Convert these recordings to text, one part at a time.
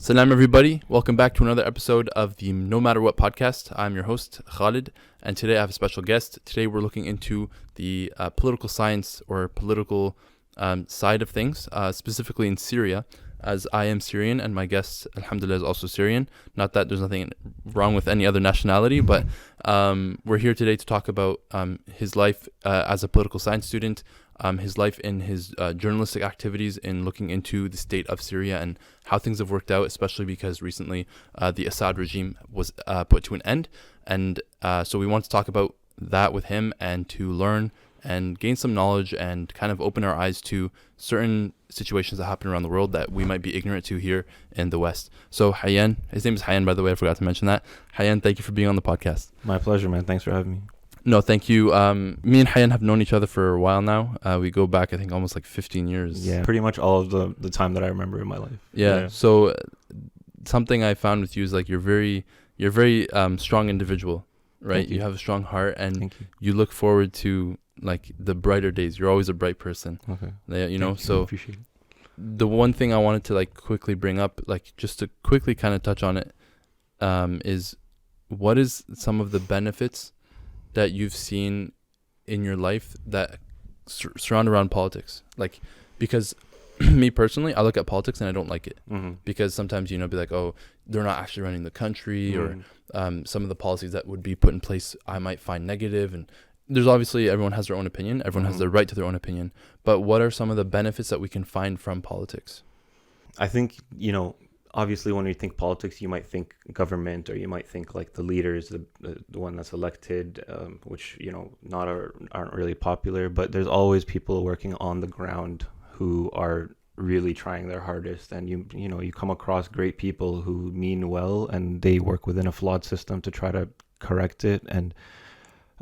Salam everybody, welcome back to another episode of the No Matter What podcast. I'm your host Khalid, and today I have a special guest. Today we're looking into the political science or political side of things, specifically in Syria, as I am Syrian and my guest, alhamdulillah, is also Syrian. Not that there's nothing wrong with any other nationality, but we're here today to talk about his life as a political science student, his life in his journalistic activities in looking into the state of Syria and how things have worked out, especially because recently the Assad regime was put to an end. And so we want to talk about that with him and to learn and gain some knowledge and kind of open our eyes to certain situations that happen around the world that we might be ignorant to here in the West. So Hayyan, his name is Hayyan, by the way, I forgot to mention that. Hayyan, thank you for being on the podcast. My pleasure, man. Thanks for having me. No, thank you. Me and Hayyan have known each other for a while now. We go back, I think, almost like 15 years. Yeah, pretty much all of the time that I remember in my life. Yeah. So something I found with you is like you're very strong individual, right? You have a strong heart, and you look forward to like the brighter days. You're always a bright person. Okay. Yeah, you know. So appreciate it. The one thing I wanted to like quickly bring up, like just to quickly kind of touch on it, is what is some of the benefits that you've seen in your life that surround around politics? Like, because me personally, I look at politics and I don't like it, because sometimes, be like, oh, they're not actually running the country, or some of the policies that would be put in place I might find negative. And there's obviously, everyone has their own opinion. Everyone has the right to their own opinion. But what are some of the benefits that we can find from politics? I think, obviously when you think politics, you might think government, or you might think like the leaders, the one that's elected, which, aren't really popular. But there's always people working on the ground who are really trying their hardest. And you come across great people who mean well, and they work within a flawed system to try to correct it. And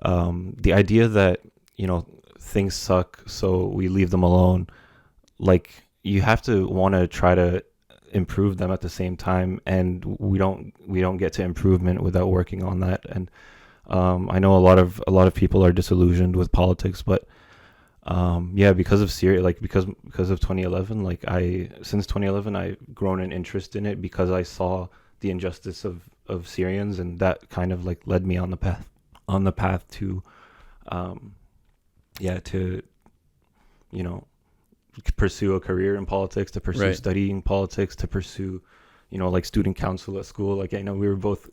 the idea that, things suck, so we leave them alone, like you have to want to try to improve them at the same time, and we don't get to improvement without working on that. And I know a lot of people are disillusioned with politics, but because of Syria, like because of 2011, like since 2011 I've grown an interest in it, because I saw the injustice of Syrians, and that kind of like led me on the path to pursue a career in politics, to pursue studying politics, to pursue like student council at school. Like I know we were both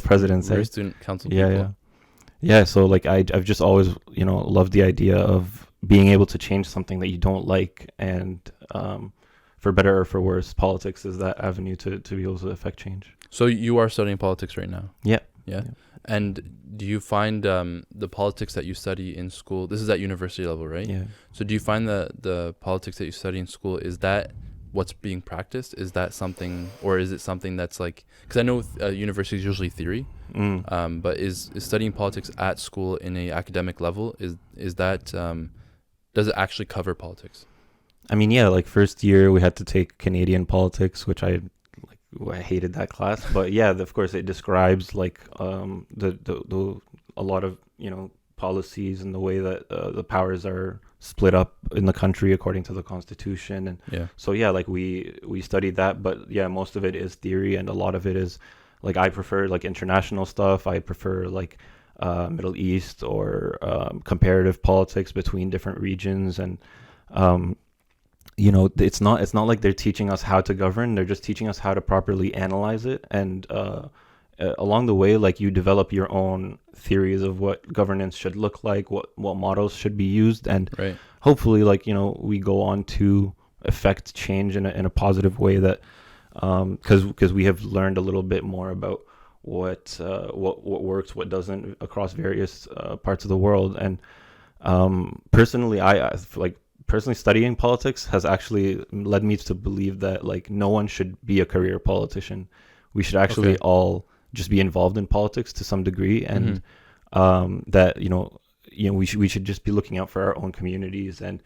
presidents. We're student council yeah So like I've just always loved the idea of being able to change something that you don't like, and for better or for worse, politics is that avenue to be able to affect change. So you are studying politics right now? Yeah. And do you find the politics that you study in school, this is at university level, right? Yeah. So do you find the politics that you study in school, is that what's being practiced? Is that something, or is it something that's like, because I know with university is usually theory, but is studying politics at school in a academic level, is that, does it actually cover politics? I mean, yeah, like first year we had to take Canadian politics, which I hated that class, but yeah, of course it describes like a lot of policies and the way that the powers are split up in the country according to the constitution. And so like we studied that, but yeah, most of it is theory, and a lot of it is like, I prefer like international stuff. I prefer like Middle East or comparative politics between different regions. And it's not like they're teaching us how to govern. They're just teaching us how to properly analyze it. And along the way, like you develop your own theories of what governance should look like, what models should be used. And hopefully like, we go on to affect change in a positive way, that because we have learned a little bit more about what works, what doesn't across various parts of the world. And personally, I personally studying politics has actually led me to believe that like no one should be a career politician. We should actually all just be involved in politics to some degree, and that we should just be looking out for our own communities. And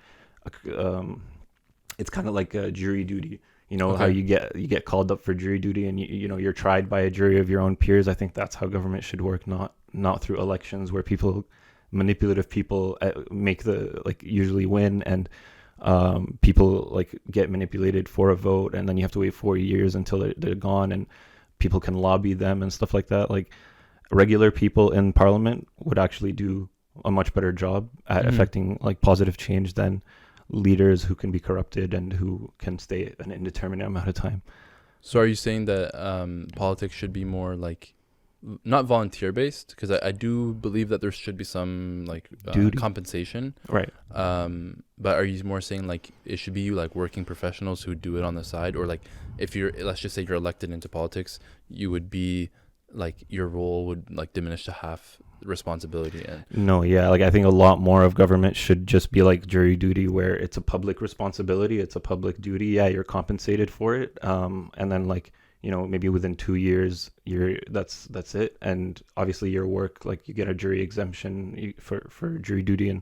it's kind of like a jury duty. How you get called up for jury duty, and you're tried by a jury of your own peers. I think that's how government should work, not through elections where manipulative people make usually win. And People like get manipulated for a vote, and then you have to wait 4 years until they're gone, and people can lobby them and stuff like that. Like regular people in parliament would actually do a much better job at affecting like positive change than leaders who can be corrupted and who can stay an indeterminate amount of time. So are you saying that politics should be more like not volunteer based? Because I do believe that there should be some like compensation, right? But are you more saying like it should be you like working professionals who do it on the side, or like if you're, let's just say you're elected into politics, you would be like your role would like diminish to half responsibility? And no, yeah, like I think a lot more of government should just be like jury duty, where it's a public responsibility, it's a public duty. Yeah, you're compensated for it, and then like, you know, maybe within 2 years that's it. And obviously your work, like you get a jury exemption for jury duty, and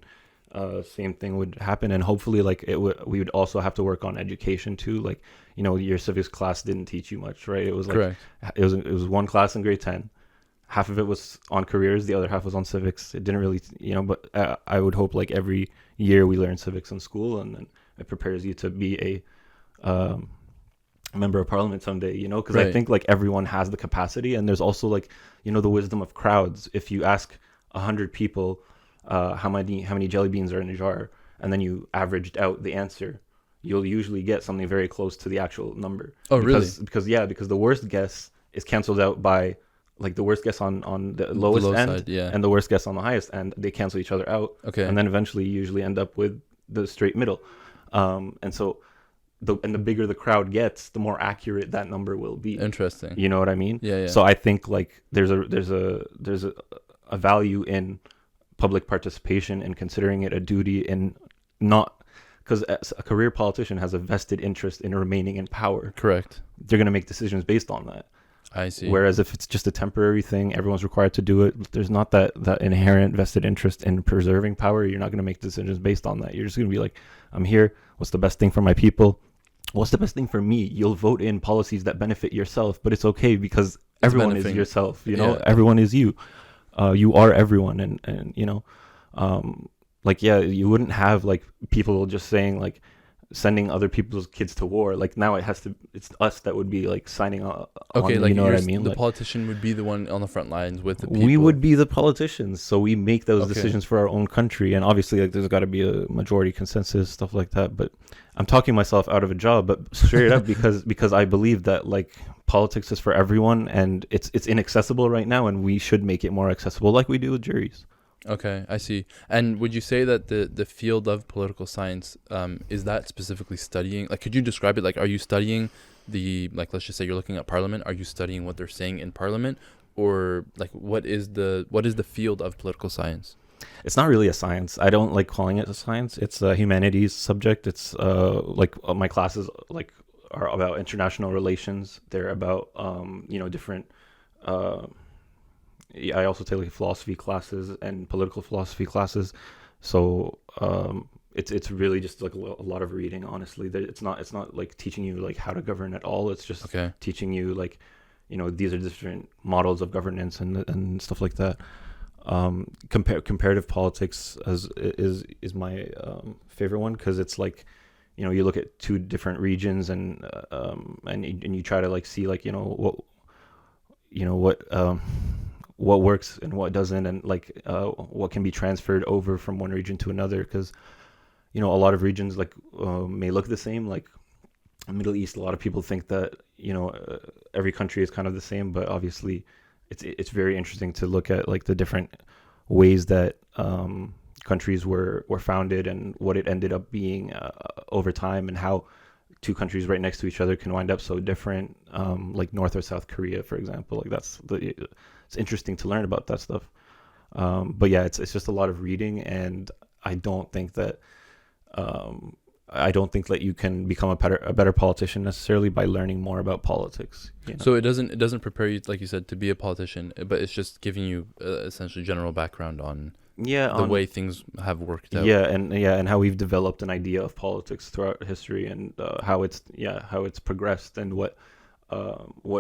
same thing would happen. And hopefully like we would also have to work on education too. Like, you know, your civics class didn't teach you much, right? It was like correct. It was one class in grade 10. Half of it was on careers, the other half was on civics. It didn't really, you know, but I would hope like every year we learn civics in school, and then it prepares you to be a member of parliament someday, you know, because Right. I think like everyone has the capacity, and there's also like, you know, the wisdom of crowds. If you ask 100 people how many jelly beans are in a jar, and then you averaged out the answer, you'll usually get something very close to the actual number. Oh, really? Because the worst guess is canceled out by like the worst guess on the lowest low end side, yeah. and the worst guess on the highest end. They cancel each other out. Okay. And then eventually you usually end up with the straight middle. And so the bigger the crowd gets, the more accurate that number will be. Interesting. You know what I mean? Yeah. So I think like there's a value in public participation and considering it a duty, in not because a career politician has a vested interest in remaining in power. Correct. They're going to make decisions based on that. I see. Whereas if it's just a temporary thing, everyone's required to do it. There's not that inherent vested interest in preserving power. You're not going to make decisions based on that. You're just going to be like, I'm here. What's the best thing for my people? What's the best thing for me? You'll vote in policies that benefit yourself, but it's okay because everyone is yourself. You know, everyone is you. You are everyone, and you know, like yeah, you wouldn't have like people just saying like sending other people's kids to war. Like now it's us that would be like signing on. Okay, like you know what I mean? The like, politician would be the one on the front lines with the people. we would be the politicians, so we make those decisions for our own country. And obviously like there's got to be a majority consensus, stuff like that. But I'm talking myself out of a job, but straight up because I believe that like politics is for everyone, and it's inaccessible right now, and we should make it more accessible like we do with juries. Okay, I see. And would you say that the field of political science is that specifically studying, like could you describe it, like are you studying the, like let's just say you're looking at parliament, are you studying what they're saying in parliament, or like what is the field of political science? It's not really a science. I don't like calling it a science. It's a humanities subject. It's like my classes like are about international relations. They're about you know, different I also take like philosophy classes and political philosophy classes. So it's really just like a lot of reading, honestly. It's not like teaching you like how to govern at all. It's just teaching you like, you know, these are different models of governance and stuff like that. Comparative politics is my favorite one, because it's like, you know, you look at two different regions and you try to like see like, what works and what doesn't, and like what can be transferred over from one region to another. Because, you know, a lot of regions like may look the same. Like Middle East, a lot of people think that, you know, every country is kind of the same, but obviously it's very interesting to look at like the different ways that countries were founded and what it ended up being over time, and how two countries right next to each other can wind up so different, like North or South Korea, for example. Like it's interesting to learn about that stuff. But yeah, it's just a lot of reading, and I don't think that you can become a better politician necessarily by learning more about politics. You know? So it doesn't prepare you, like you said, to be a politician, but it's just giving you essentially general background on the way things have worked out. And how we've developed an idea of politics throughout history, and how it's progressed, and what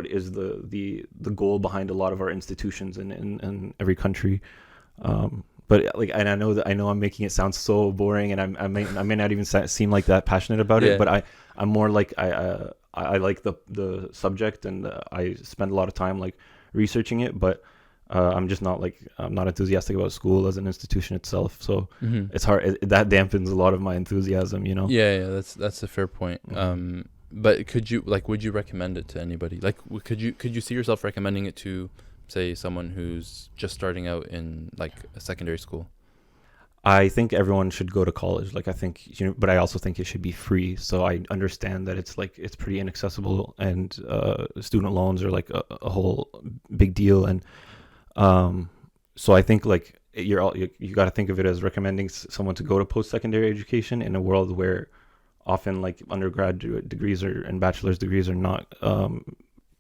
is the goal behind a lot of our institutions in every country. but like, and I know I'm making it sound so boring, and I may not even seem like that passionate about it, but I'm more like I like the subject, and I spend a lot of time like researching it, but I'm just not like, I'm not enthusiastic about school as an institution itself, so it's hard. That dampens a lot of my enthusiasm, you know. Yeah, that's a fair point. But would you recommend it to anybody? Like, could you see yourself recommending it to, say, someone who's just starting out in like a secondary school? I think everyone should go to college. Like, I think, you know, but I also think it should be free. So I understand that it's like, it's pretty inaccessible, and student loans are like a whole big deal. And so I think like you got to think of it as recommending someone to go to post-secondary education in a world where often like undergraduate degrees and bachelor's degrees are not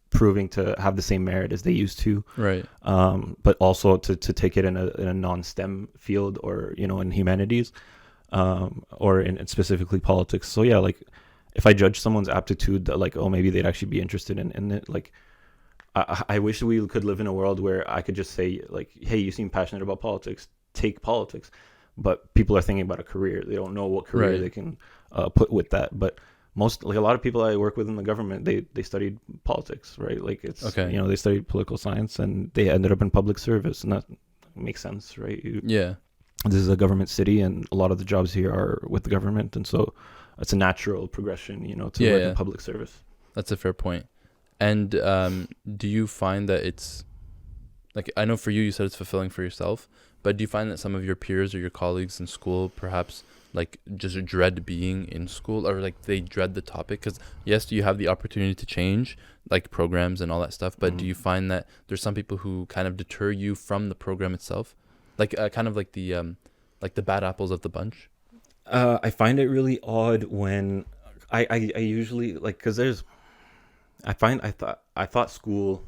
proving to have the same merit as they used to, right? But also to take it in a non-STEM field, or, you know, in humanities, or in specifically politics. So yeah, like if I judge someone's aptitude that like, oh, maybe they'd actually be interested in it, like I wish we could live in a world where I could just say like, hey, you seem passionate about politics, take politics. But people are thinking about a career. They don't know what career they can put with that. But like a lot of people I work with in the government, they studied politics, right? Like it's, you know, they studied political science, and they ended up in public service, and that makes sense, right? This is a government city, and a lot of the jobs here are with the government, and so it's a natural progression, you know, to work in public service. That's a fair point. And do you find that it's like, I know for you said it's fulfilling for yourself, but do you find that some of your peers or your colleagues in school perhaps like just dread being in school, or like they dread the topic? Because yes, you have the opportunity to change like programs and all that stuff, but do you find that there's some people who kind of deter you from the program itself, like kind of like the bad apples of the bunch? I find it really odd when I usually like, because I thought school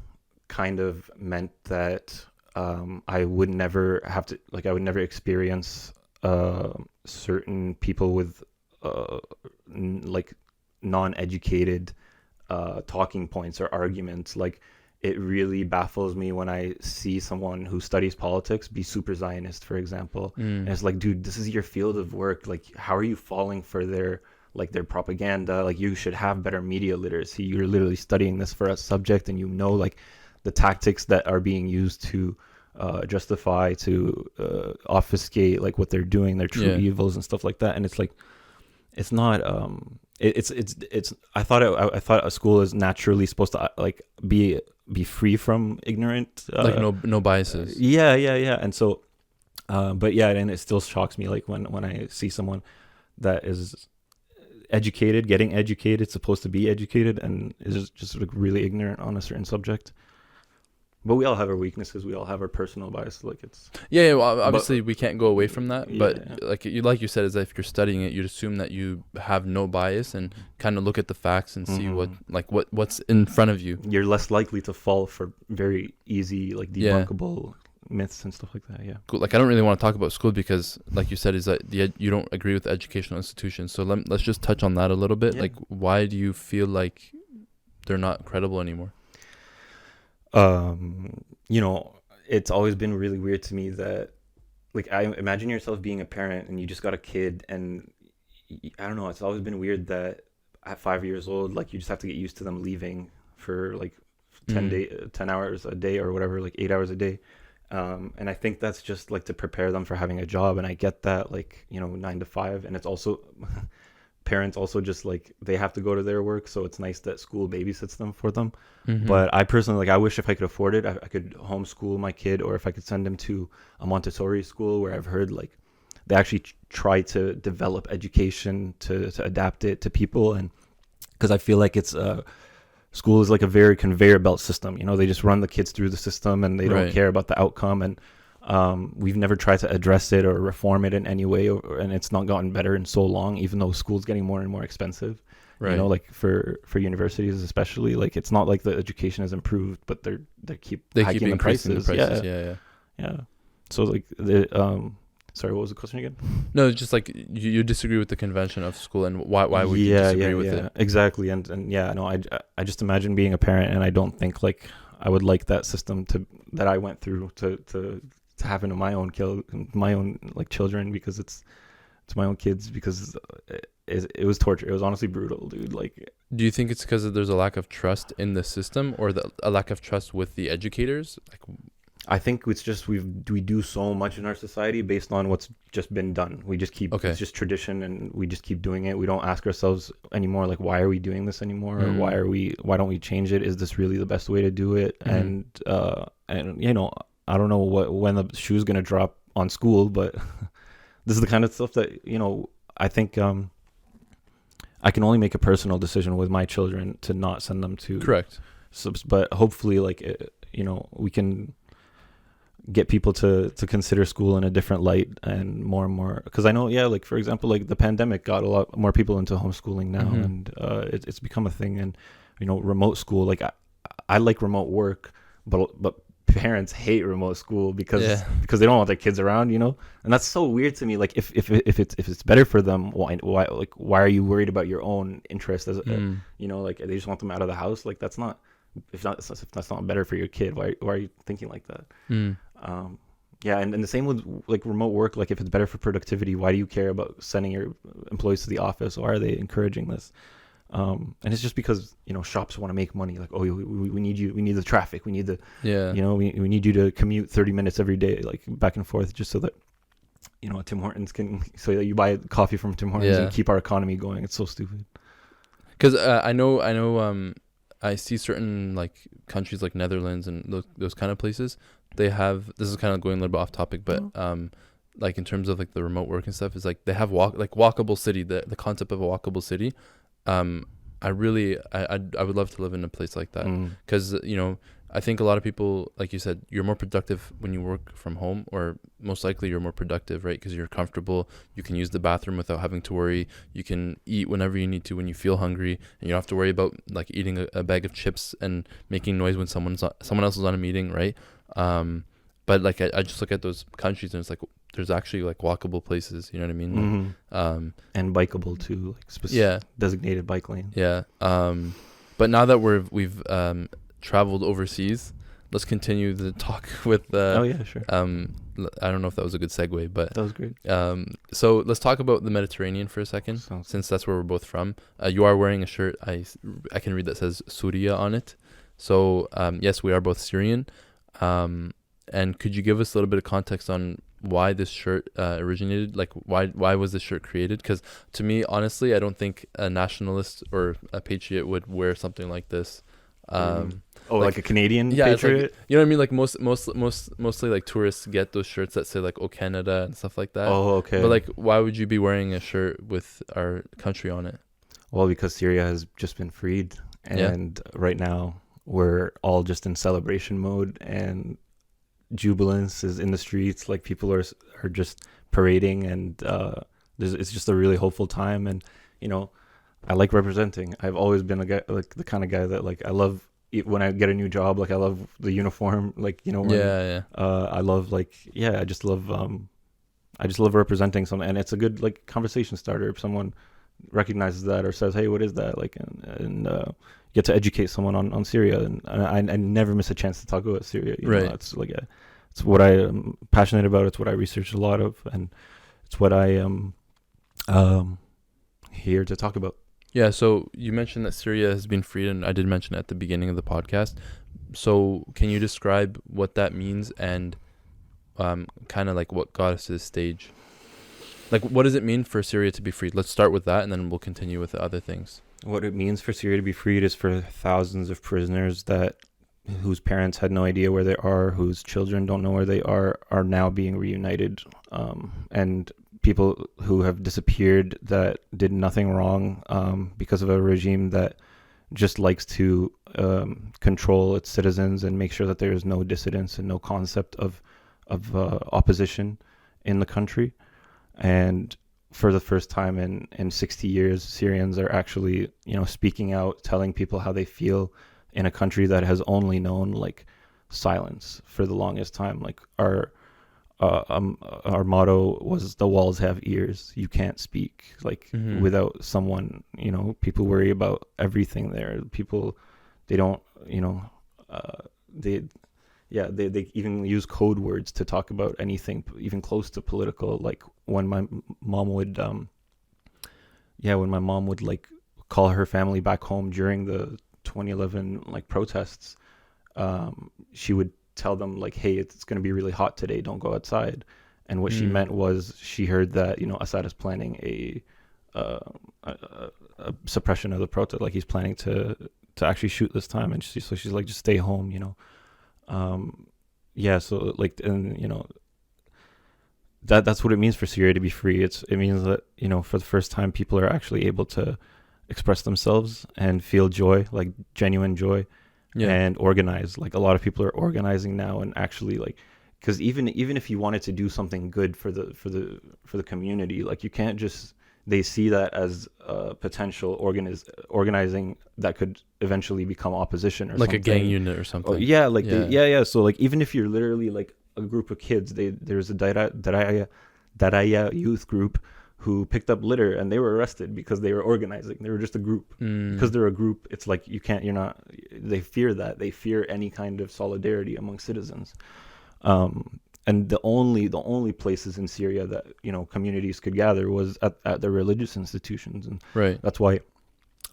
kind of meant that I would never have to, like, I would never experience certain people with like non-educated talking points or arguments. Like, it really baffles me when I see someone who studies politics be super Zionist, for example. And it's like, dude, this is your field of work. Like, how are you falling for their propaganda? Like, you should have better media literacy. You're literally studying this for a subject, and you know, like, the tactics that are being used to justify, to obfuscate like what they're doing, their true evils and stuff like that. And it's like, it's not it's I thought a school is naturally supposed to like be free from ignorant, like no biases. And so but yeah, and it still shocks me like when I see someone that is educated, getting educated, supposed to be educated, and is just like really ignorant on a certain subject. But we all have our weaknesses. We all have our personal bias. Like, it's well, obviously we can't go away from that. But like you said, is that if you're studying it, you'd assume that you have no bias and kind of look at the facts and see what's in front of you. You're less likely to fall for very easy, like, debunkable myths and stuff like that. Yeah. Cool. Like, I don't really want to talk about school because, like you said, is that you don't agree with the educational institutions. So let's just touch on that a little bit. Like, why do you feel like they're not credible anymore? You know, it's always been really weird to me that, like, I imagine yourself being a parent and you just got a kid, and I don't know, it's always been weird that at 5 years old, like, you just have to get used to them leaving for like 10 hours a day or whatever, like 8 hours a day. And I think that's just like to prepare them for having a job. And I get that, like, you know, 9 to 5, and it's also parents also just like, they have to go to their work, so it's nice that school babysits them for them. But I personally, like, I wish if I could afford it, I could homeschool my kid, or if I could send him to a Montessori school, where I've heard like they actually try to develop education to adapt it to people. And because I feel like it's school is like a very conveyor belt system, you know, they just run the kids through the system, and they don't care about the outcome. And we've never tried to address it or reform it in any way, and it's not gotten better in so long, even though school's getting more and more expensive. You know, like for universities especially, like, it's not like the education has improved, but they keep hiking the prices. Yeah. So like sorry, what was the question again? No, it's just like you disagree with the convention of school, and why would you disagree with it? Exactly. And yeah, no, I just imagine being a parent, and I don't think like I would like that system that I went through to to happen to my own like children, because it's my own kids, because it was torture. It was honestly brutal, dude. Like, Do you think it's because there's a lack of trust in the system, or a lack of trust with the educators? Like, I think it's just we do so much in our society based on what's just been done. We just keep Okay. It's just tradition, and we just keep doing it. We don't ask ourselves anymore, like, why are we doing this anymore, or why don't we change it? Is this really the best way to do it? And you know, I don't know when the shoe's gonna drop on school, but this is the kind of stuff that, you know, I think I can only make a personal decision with my children to not send them to. Correct. But hopefully, like, you know, we can get people to consider school in a different light, and more, because I know, yeah, like, for example, like, the pandemic got a lot more people into homeschooling now, and it's become a thing. And, you know, remote school, like, I like remote work, but parents hate remote school because they don't want their kids around, you know. And that's so weird to me. Like, if it's better for them, why are you worried about your own interest as you know, like, they just want them out of the house? Like, that's not if that's not better for your kid, why are you thinking like that? Yeah, and the same with, like, remote work. Like, if it's better for productivity, why do you care about sending your employees to the office? Why are they encouraging this? And it's just because, you know, shops want to make money. Like, oh, we need you, we need the traffic, we need the you know, we need you to commute 30 minutes every day, like, back and forth, just so that, you know, Tim Hortons so that you buy coffee from Tim Hortons and keep our economy going. It's so stupid. Because I know I see certain, like, countries like Netherlands and those kind of places, they have, this is kind of going a little bit off topic, but like, in terms of, like, the remote work and stuff, is like they have walkable city, the concept of a walkable city. I would love to live in a place like that, because you know, I think a lot of people, like you said, you're more productive when you work from home, or most likely you're more productive, right? Because you're comfortable, you can use the bathroom without having to worry, you can eat whenever you need to when you feel hungry, and you don't have to worry about, like, eating a bag of chips and making noise when someone else is on a meeting, right? But, like, I just look at those countries, and it's like there's actually, like, walkable places, you know what I mean? And bikeable too, like, designated bike lane. But now that we've traveled overseas, let's continue the talk with Sure. I don't know if that was a good segue, but that was great. So let's talk about the Mediterranean for a second, since that's where we're both from. You are wearing a shirt I can read that says Syria on it. So yes, we are both Syrian. And could you give us a little bit of context on why this shirt originated? Like, why was this shirt created? Because to me, honestly, I don't think a nationalist or a patriot would wear something like this. Like a Canadian patriot? Like, you know what I mean? Like, mostly like tourists get those shirts that say, like, "Oh, Canada" and stuff like that. Oh, okay. But, like, why would you be wearing a shirt with our country on it? Well, because Syria has just been freed, and right now we're all just in celebration mode, and jubilance is in the streets. Like, people are just parading, and it's just a really hopeful time. And, you know, I like representing. I've always been a guy, like, the kind of guy that, like, I love when I get a new job. Like, I love the uniform. Like, you know, I love, like, I just love representing something, and it's a good, like, conversation starter if someone recognizes that or says, "Hey, what is that?" Like, and get to educate someone on Syria, and I never miss a chance to talk about Syria. You know, it's like it's what I am passionate about. It's what I research a lot of, and it's what I am here to talk about. Yeah, so you mentioned that Syria has been freed, and I did mention it at the beginning of the podcast. So can you describe what that means, and kind of, like, what got us to this stage? Like, what does it mean for Syria to be freed? Let's start with that, and then we'll continue with the other things. What it means for Syria to be freed is for thousands of prisoners whose parents had no idea where they are, whose children don't know where they are now being reunited, and people who have disappeared that did nothing wrong because of a regime that just likes to control its citizens and make sure that there is no dissidence and no concept of opposition in the country. And for the first time in 60 years, Syrians are actually, you know, speaking out, telling people how they feel in a country that has only known, like, silence for the longest time. Like, our motto was, "The walls have ears. You can't speak." Like, without someone, you know, people worry about everything there. People, they don't, you know, Yeah, they even use code words to talk about anything even close to political. Like when my mom would when my mom would like call her family back home during the 2011 like protests, she would tell them like, hey, it's going to be really hot today, don't go outside. And what she meant was she heard that, you know, Assad is planning a suppression of the protest, like he's planning to actually shoot this time, and she's like, just stay home, you know. So like, and you know, that's what it means for Syria to be free. It means that, you know, for the first time people are actually able to express themselves and feel joy, like genuine joy, and organize. Like a lot of people are organizing now, and actually like, because even if you wanted to do something good for the community, like you can't just, they see that as a potential organizing that could eventually become opposition or like something. a gang unit or something. So like even if you're literally like a group of kids, there's a Daraya youth group who picked up litter, and they were arrested because they were organizing. They were just a group. Because they're a group, it's like they fear any kind of solidarity among citizens. And the only places in Syria that, you know, communities could gather was at their religious institutions, and that's why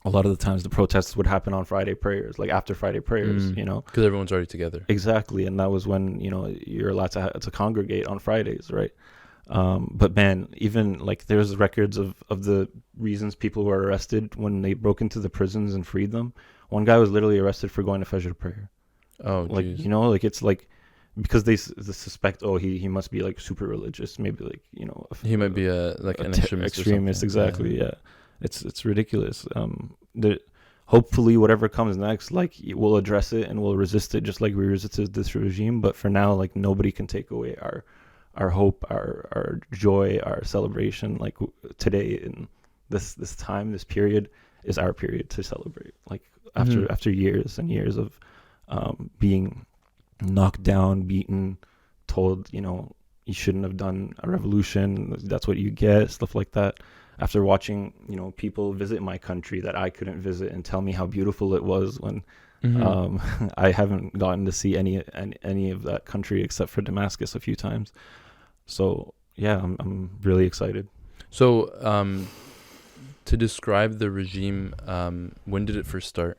a lot of the times the protests would happen on Friday prayers, like after Friday prayers, you know, because everyone's already together. Exactly. And that was when, you know, you're allowed to congregate on Fridays, right? But man, even like there's records of the reasons people were arrested when they broke into the prisons and freed them. One guy was literally arrested for going to Fajr prayer. Oh, like geez. You know, like it's like, because they suspect, he must be like super religious, maybe like, you know, he might be an extremist. Exactly. Yeah. It's ridiculous. Hopefully whatever comes next, like we'll address it and we'll resist it just like we resisted this regime. But for now, like nobody can take away our hope, our joy, our celebration. Like today in this time, this period is our period to celebrate. Like after years and years of being knocked down, beaten, told, you know, you shouldn't have done a revolution, that's what you get, stuff like that. After watching, you know, people visit my country that I couldn't visit and tell me how beautiful it was when I haven't gotten to see any of that country except for Damascus a few times. So yeah, I'm really excited. So to describe the regime, when did it first start?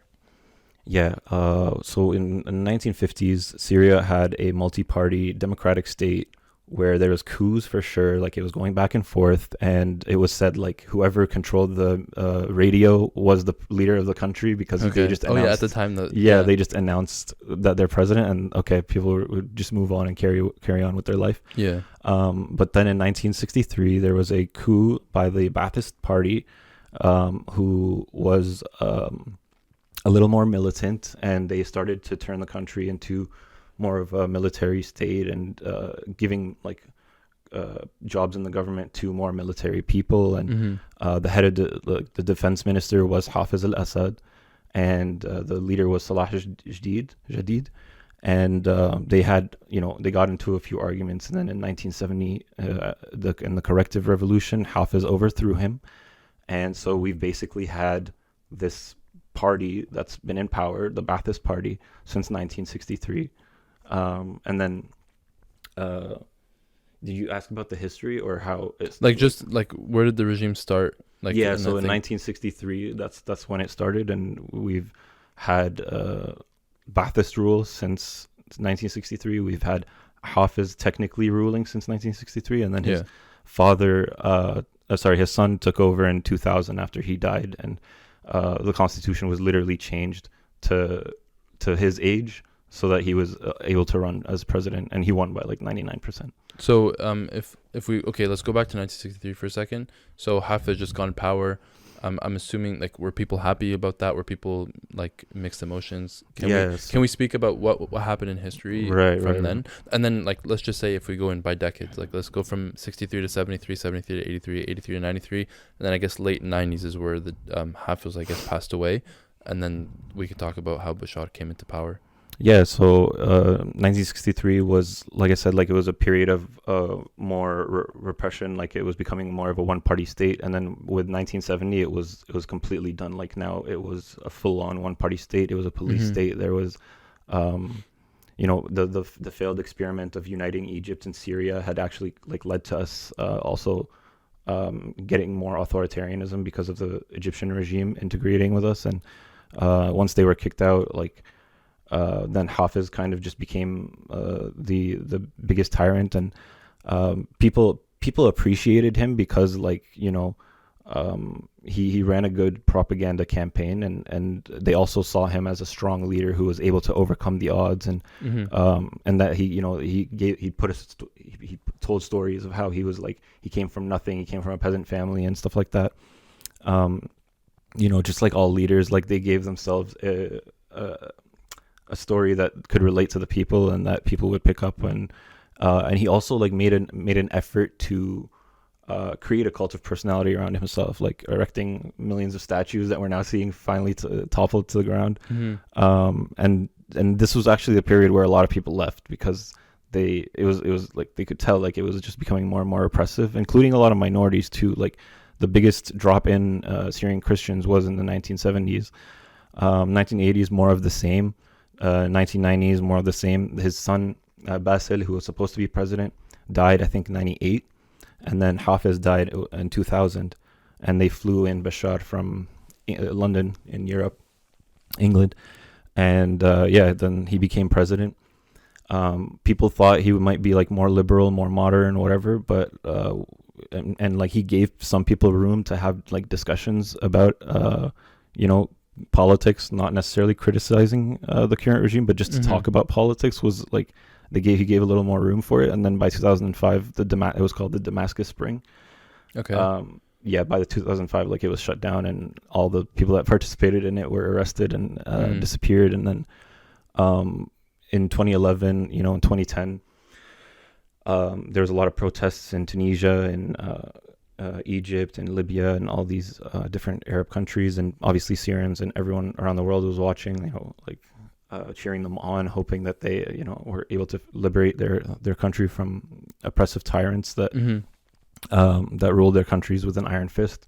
Yeah, so in the 1950s, Syria had a multi-party democratic state where there was coups for sure, like it was going back and forth, and it was said like whoever controlled the radio was the leader of the country, because they just announced, at the time they just announced that they're president, and people would just move on and carry on with their life. But then in 1963 there was a coup by the Ba'athist Party, who was a little more militant, and they started to turn the country into more of a military state, and giving like jobs in the government to more military people. And the head of the defense minister was Hafiz al-Assad, and the leader was Salah Jadid. And they had, you know, they got into a few arguments, and then in 1970, in the corrective revolution, Hafiz overthrew him. And so we've basically had this party that's been in power, the Ba'athist Party, since 1963. And then did you ask about the history or how it's like, just like where did the regime start? Like, yeah, so in 1963, that's when it started, and we've had Ba'athist rule since 1963. We've had Hafiz technically ruling since 1963, and then his his son took over in 2000 after he died, and the constitution was literally changed to his age so that he was able to run as president, and he won by like 99%. So if we let's go back to 1963 for a second. So Hafiz just got in power. I'm assuming, like, were people happy about that? Were people like mixed emotions? Can we speak about what happened in history from then? And then, like, let's just say if we go in by decades, like let's go from 63 to 73, 73 to 83, 83 to 93, and then I guess late 90s is where the Hafiz, I guess, passed away, and then we could talk about how Bashar came into power. Yeah, so 1963 was, like I said, like it was a period of more repression, like it was becoming more of a one-party state. And then with 1970, it was completely done. Like now it was a full-on one-party state. It was a police state. There was the failed experiment of uniting Egypt and Syria had actually like led to us also getting more authoritarianism because of the Egyptian regime integrating with us. And once they were kicked out, like then Hafiz kind of just became the biggest tyrant, and people appreciated him because he ran a good propaganda campaign, and they also saw him as a strong leader who was able to overcome the odds, and and that he told stories of how he was like, he came from nothing, he came from a peasant family and stuff like that. Just like all leaders, like they gave themselves a story that could relate to the people and that people would pick up, and he also like made an effort to create a cult of personality around himself, like erecting millions of statues that we're now seeing finally toppled to the ground. And this was actually the period where a lot of people left because it was like they could tell like it was just becoming more and more oppressive, including a lot of minorities too. Like the biggest drop in Syrian Christians was in the 1970s. 1980s more of the same. 1990s more of the same. His son Basil, who was supposed to be president, died I think 98, and then Hafiz died in 2000, and they flew in Bashar from London in Europe, England, and then he became president. People thought he might be like more liberal, more modern, whatever, but and like he gave some people room to have like discussions about politics, not necessarily criticizing the current regime, but just to talk about politics was like he gave a little more room for it. And then by 2005, it was called the Damascus Spring. Okay. By the 2005, like it was shut down, and all the people that participated in it were arrested and disappeared. And then in 2011, in 2010, there was a lot of protests in Tunisia and Egypt and Libya and all these different Arab countries, and obviously Syrians, and everyone around the world was watching, cheering them on, hoping that they, were able to liberate their country from oppressive tyrants that that ruled their countries with an iron fist.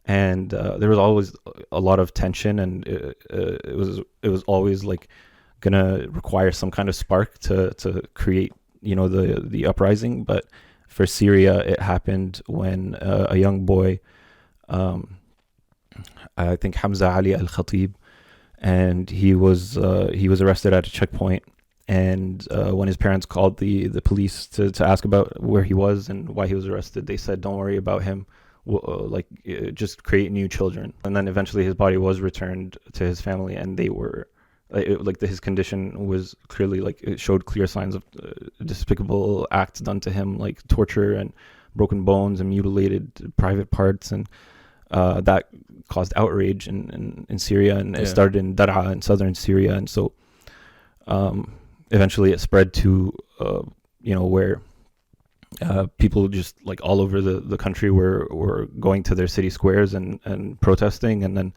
And there was always a lot of tension, and it was always like gonna require some kind of spark to create, the uprising. But for Syria, it happened when a young boy, I think Hamza Ali al-Khatib, and he was arrested at a checkpoint. And when his parents called the police to ask about where he was and why he was arrested, they said, "Don't worry about him. Just create new children." And then eventually his body was returned to his family, and they were his condition was clearly it showed clear signs of despicable acts done to him, like torture and broken bones and mutilated private parts, and that caused outrage in Syria, and it started in Dar'a in southern Syria. And so eventually it spread to where people just like all over the country were going to their city squares and protesting. And then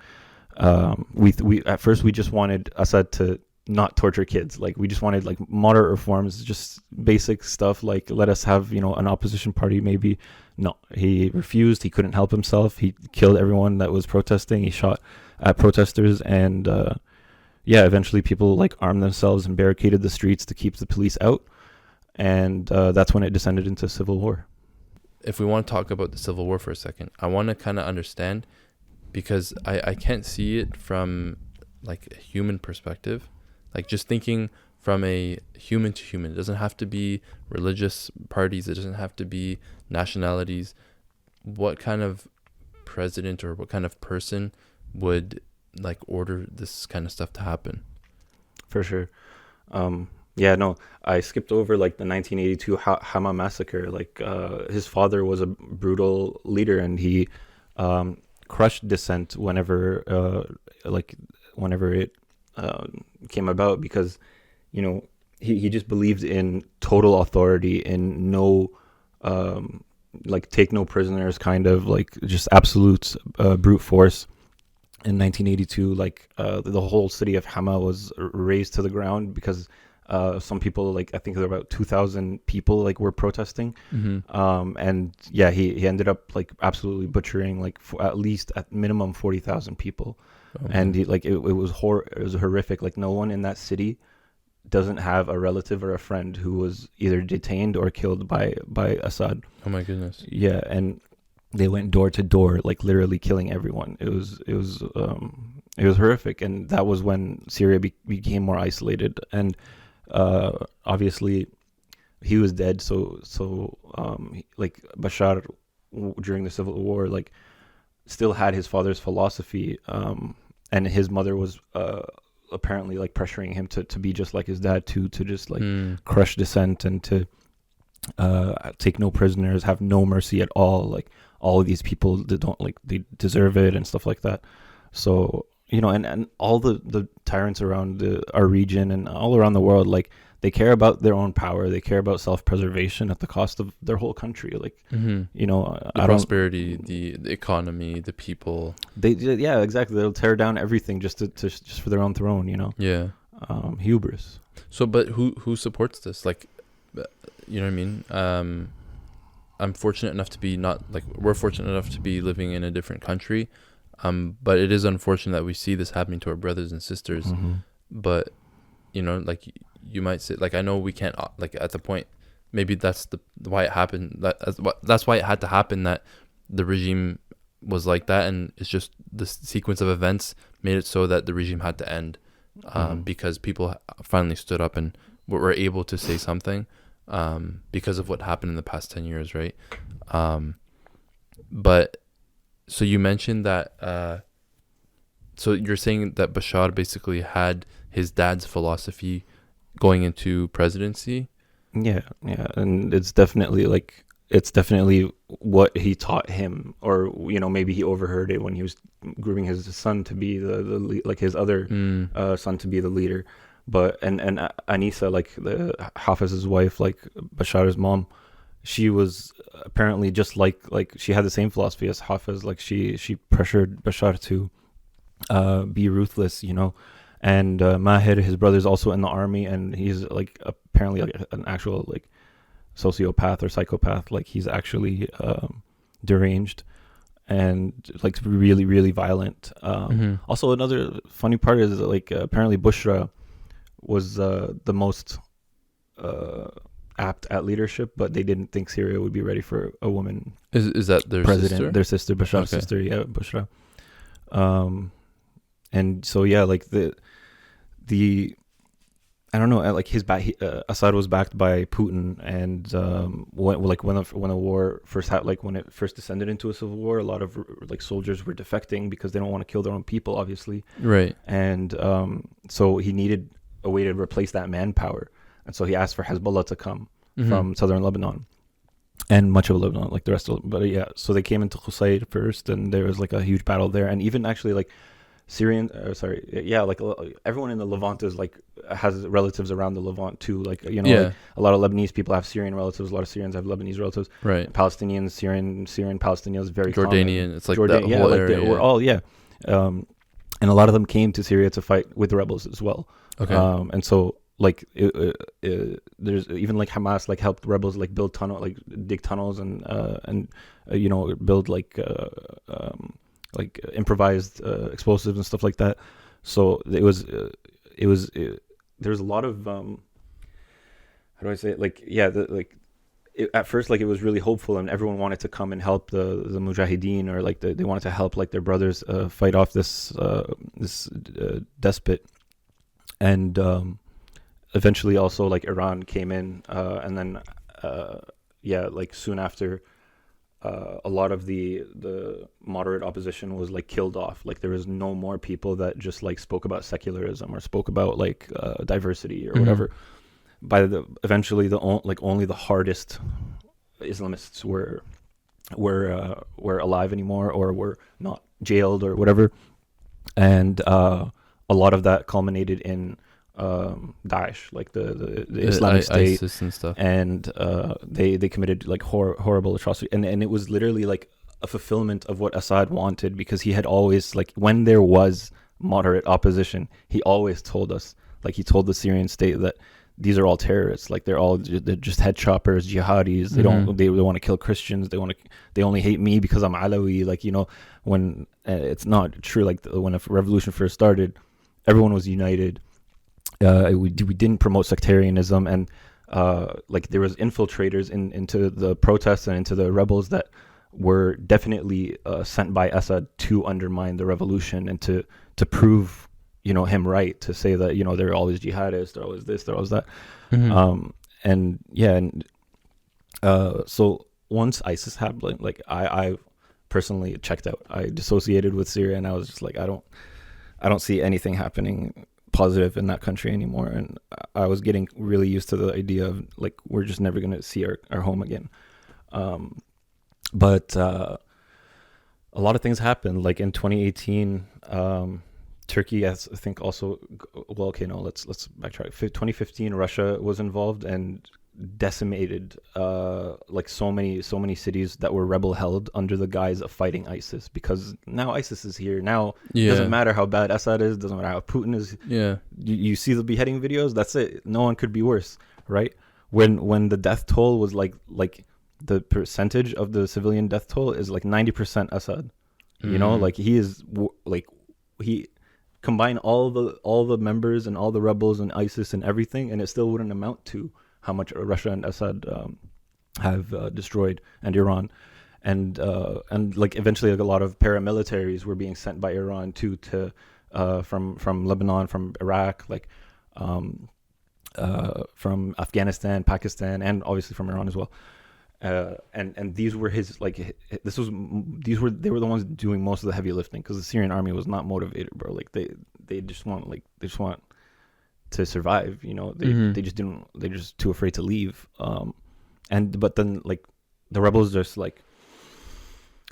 we at first we just wanted Assad to not torture kids. Like we just wanted like moderate reforms, just basic stuff, like let us have an opposition party maybe. No, he refused. He couldn't help himself. He killed everyone that was protesting. He shot at protesters, and eventually people like armed themselves and barricaded the streets to keep the police out, and that's when it descended into civil war. If we want to talk about the civil war for a second, I want to kind of understand, because I can't see it from like a human perspective, like just thinking from a human to human. It doesn't have to be religious parties. It doesn't have to be nationalities. What kind of president or what kind of person would like order this kind of stuff to happen? For sure. I skipped over like the 1982 Hama massacre. Like his father was a brutal leader, and he crushed dissent whenever it came about, because he just believed in total authority, in no take no prisoners, kind of like just absolute brute force. In 1982, the whole city of Hama was razed to the ground because some people, I think there were about 2,000 people were protesting. And he ended up absolutely butchering at minimum 40,000 people. And it was horrific. No one in that city doesn't have a relative or a friend who was either detained or killed by Assad. Oh my goodness. Yeah, and they went door to door, like literally killing everyone. It was horrific, and that was when Syria became more isolated. And obviously, he was dead. So like Bashar during the civil war, like still had his father's philosophy, and his mother was apparently like pressuring him to be just like his dad, to just like crush dissent and to take no prisoners, have no mercy at all. Like all of these people that don't, like, they deserve it and stuff like that. So, you know, and all the tyrants around our region and all around the world, like, they care about their own power. They care about self-preservation at the cost of their whole country. Like, you know, the prosperity, the economy, the people. Yeah, exactly. They'll tear down everything just for their own throne. You know. Yeah. Hubris. So, but who supports this? Like, you know what I mean? I'm fortunate enough to be we're fortunate enough to be living in a different country. But it is unfortunate that we see this happening to our brothers and sisters. But, you know, like, you might say, like, I know we can't, like, at the point, maybe that's why it happened. That's why it had to happen, that the regime was like that, and it's just the sequence of events made it so that the regime had to end, because people finally stood up and were able to say something, because of what happened in the past 10 years, right? But so you mentioned that, so you're saying that Bashar basically had his dad's philosophy going into presidency. Yeah, and it's definitely what he taught him, or, you know, maybe he overheard it when he was grooming his son to be the like his other son to be the leader. But and Anisa, like the Hafiz's wife, like Bashar's mom, she was apparently just like she had the same philosophy as Hafiz. Like she pressured Bashar to be ruthless, you know. And Mahir, his brother's also in the army, and he's like apparently like an actual like sociopath or psychopath. Like he's actually deranged and like really, really violent. Also, another funny part is like apparently Bushra was the most apt at leadership, but they didn't think Syria would be ready for a woman. Is that their president? Sister? Their sister, Bashar's sister, yeah, Bushra. And so yeah, like the I don't know, like Assad was backed by Putin, and when the war first when it first descended into a civil war, a lot of like soldiers were defecting because they don't want to kill their own people, obviously. Right. And so he needed a way to replace that manpower, and so he asked for Hezbollah to come from southern Lebanon and much of Lebanon, like the rest of. But yeah, so they came into Qusayr first, and there was like a huge battle there, and even actually like Syrian, like everyone in the Levant is like has relatives around the Levant too. Like, you know, like a lot of Lebanese people have Syrian relatives. A lot of Syrians have Lebanese relatives. Right. Palestinians, Syrian, Palestinians is very Jordanian. common. It's like that whole area. We're all and a lot of them came to Syria to fight with the rebels as well. Okay. And so like there's even like Hamas like helped rebels like dig tunnels and you know, build like improvised explosives and stuff like that. So there's a lot of how do I say it? Like, yeah, at first, like, it was really hopeful, and everyone wanted to come and help the Mujahideen, or like they wanted to help like their brothers fight off this despot. And eventually also like Iran came in, and then like soon after, a lot of the moderate opposition was like killed off. Like there was no more people that just like spoke about secularism or spoke about like diversity or whatever. Eventually only the hardest Islamists were alive anymore, or were not jailed or whatever. And a lot of that culminated in Daesh, like the Islamic State, ISIS and stuff, and they committed like horrible atrocity, and it was literally like a fulfillment of what Assad wanted, because he had always, like, when there was moderate opposition, he always told us, like, he told the Syrian state that these are all terrorists, like they're just head choppers, jihadis. They they want to kill Christians. They only hate me because I'm Alawi. Like, you know, when it's not true. Like when a revolution first started, everyone was united. we didn't promote sectarianism, and like there was infiltrators into the protests and into the rebels that were definitely sent by Assad to undermine the revolution and to prove him right, to say that they're always jihadists, they're always this, they're always that. And yeah, and so once ISIS happened, like I personally checked out. I dissociated with Syria, and I was just like, I don't see anything happening positive in that country anymore. And I was getting really used to the idea of like, we're just never going to see our home again. But a lot of things happened. Like in 2018, Turkey, I think also, well, okay, no, let's backtrack. 2015, Russia was involved and decimated like so many cities that were rebel held under the guise of fighting ISIS, because now ISIS is here. Now it doesn't matter how bad Assad is, doesn't matter how Putin is. You see the beheading videos, that's it. No one could be worse, right? When the death toll was like the percentage of the civilian death toll is like 90% Assad. Like he is like, he combine all the members and all the rebels and ISIS and everything, and it still wouldn't amount to how much Russia and Assad have destroyed, and Iran, and like eventually like a lot of paramilitaries were being sent by Iran to from Lebanon, from Iraq, like from Afghanistan, Pakistan, and obviously from Iran as well. And these were they were the ones doing most of the heavy lifting, because the Syrian army was not motivated, bro. Like they just want to survive, they just too afraid to leave. But then like the rebels just like,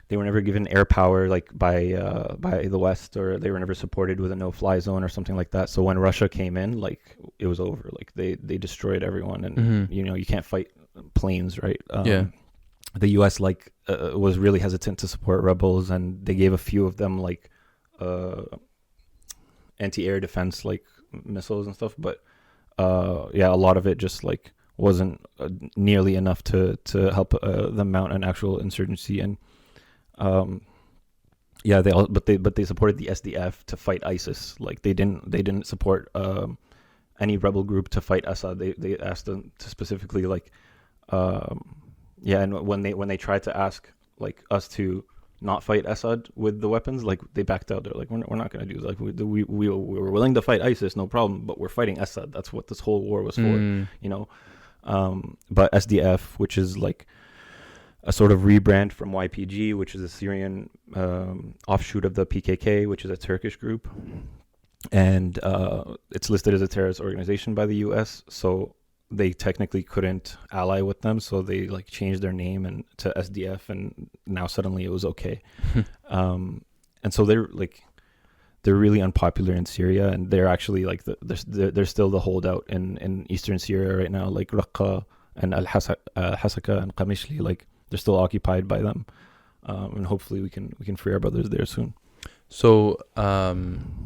they were never given air power like by the West, or they were never supported with a no-fly zone or something like that. So when Russia came in, like it was over. Like they destroyed everyone, and you can't fight planes, right? The U.S. like was really hesitant to support rebels, and they gave a few of them like anti-air defense like missiles and stuff, but a lot of it just like wasn't nearly enough to help them mount an actual insurgency. And they supported the SDF to fight ISIS. Like they didn't support any rebel group to fight Assad. They asked them to specifically like and when they tried to ask like us to not fight Assad with the weapons, like they backed out. They're like, we're not going to do that. Like we were willing to fight ISIS, no problem, but we're fighting Assad. That's what this whole war was for, But SDF, which is like a sort of rebrand from YPG, which is a Syrian offshoot of the PKK, which is a Turkish group, and it's listed as a terrorist organization by the U.S. So they technically couldn't ally with them, so they like changed their name and to SDF, and now suddenly it was okay. And so they're really unpopular in Syria, and they're actually like they're still the holdout in eastern Syria right now, like Raqqa and Hasaka and Qamishli, like they're still occupied by them, and hopefully we can free our brothers there soon. So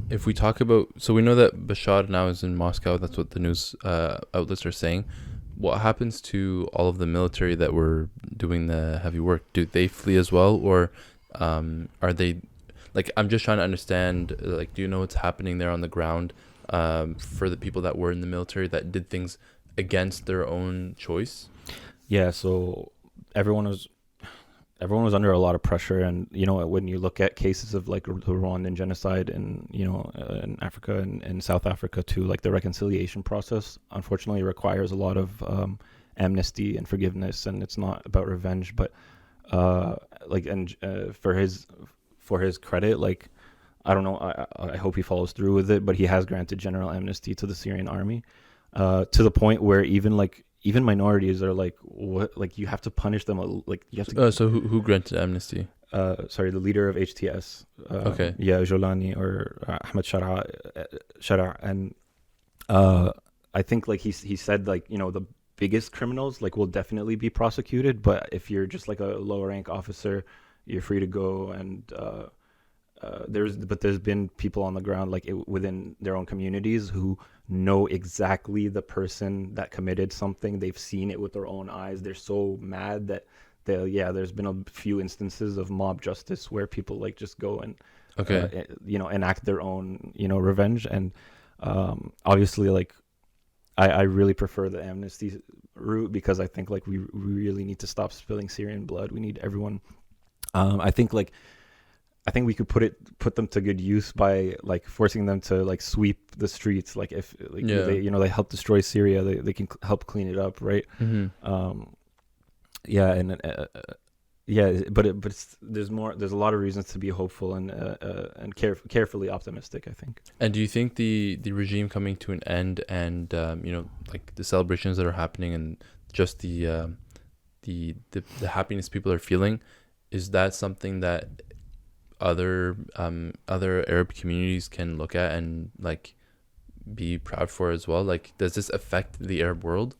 if we talk about, so we know that Bashar now is in Moscow. That's what the news outlets are saying. What happens to all of the military that were doing the heavy work? Do they flee as well, or are they, like, I'm just trying to understand, like, do you know what's happening there on the ground for the people that were in the military that did things against their own choice? Yeah, so everyone was under a lot of pressure, and when you look at cases of like the Rwandan genocide and in Africa and South Africa too, like the reconciliation process unfortunately requires a lot of amnesty and forgiveness, and it's not about revenge. But for his credit, like I don't know, I hope he follows through with it, but he has granted general amnesty to the Syrian army to the point where even minorities are like, what? Like you have to punish them. Like you have to. So who granted amnesty? The leader of HTS. Okay. Yeah, Jolani or Ahmed Shara, and I think like he said like the biggest criminals like will definitely be prosecuted, but if you're just like a lower rank officer, you're free to go. And there's been people on the ground like within their own communities who know exactly the person that committed something. They've seen it with their own eyes. They're so mad that there's been a few instances of mob justice where people like just go and enact their own revenge. And Obviously, like I really prefer the amnesty route because I think like we really need to stop spilling Syrian blood. We need everyone. I think we could put them to good use by like forcing them to like sweep the streets. Like if like they help destroy Syria, they can help clean it up, right? Yeah, and but there's a lot of reasons to be hopeful and carefully optimistic, I think. And do you think the regime coming to an end and like the celebrations that are happening and just the happiness people are feeling, is that something that other Arab communities can look at and like be proud for as well? Like, does this affect the Arab world?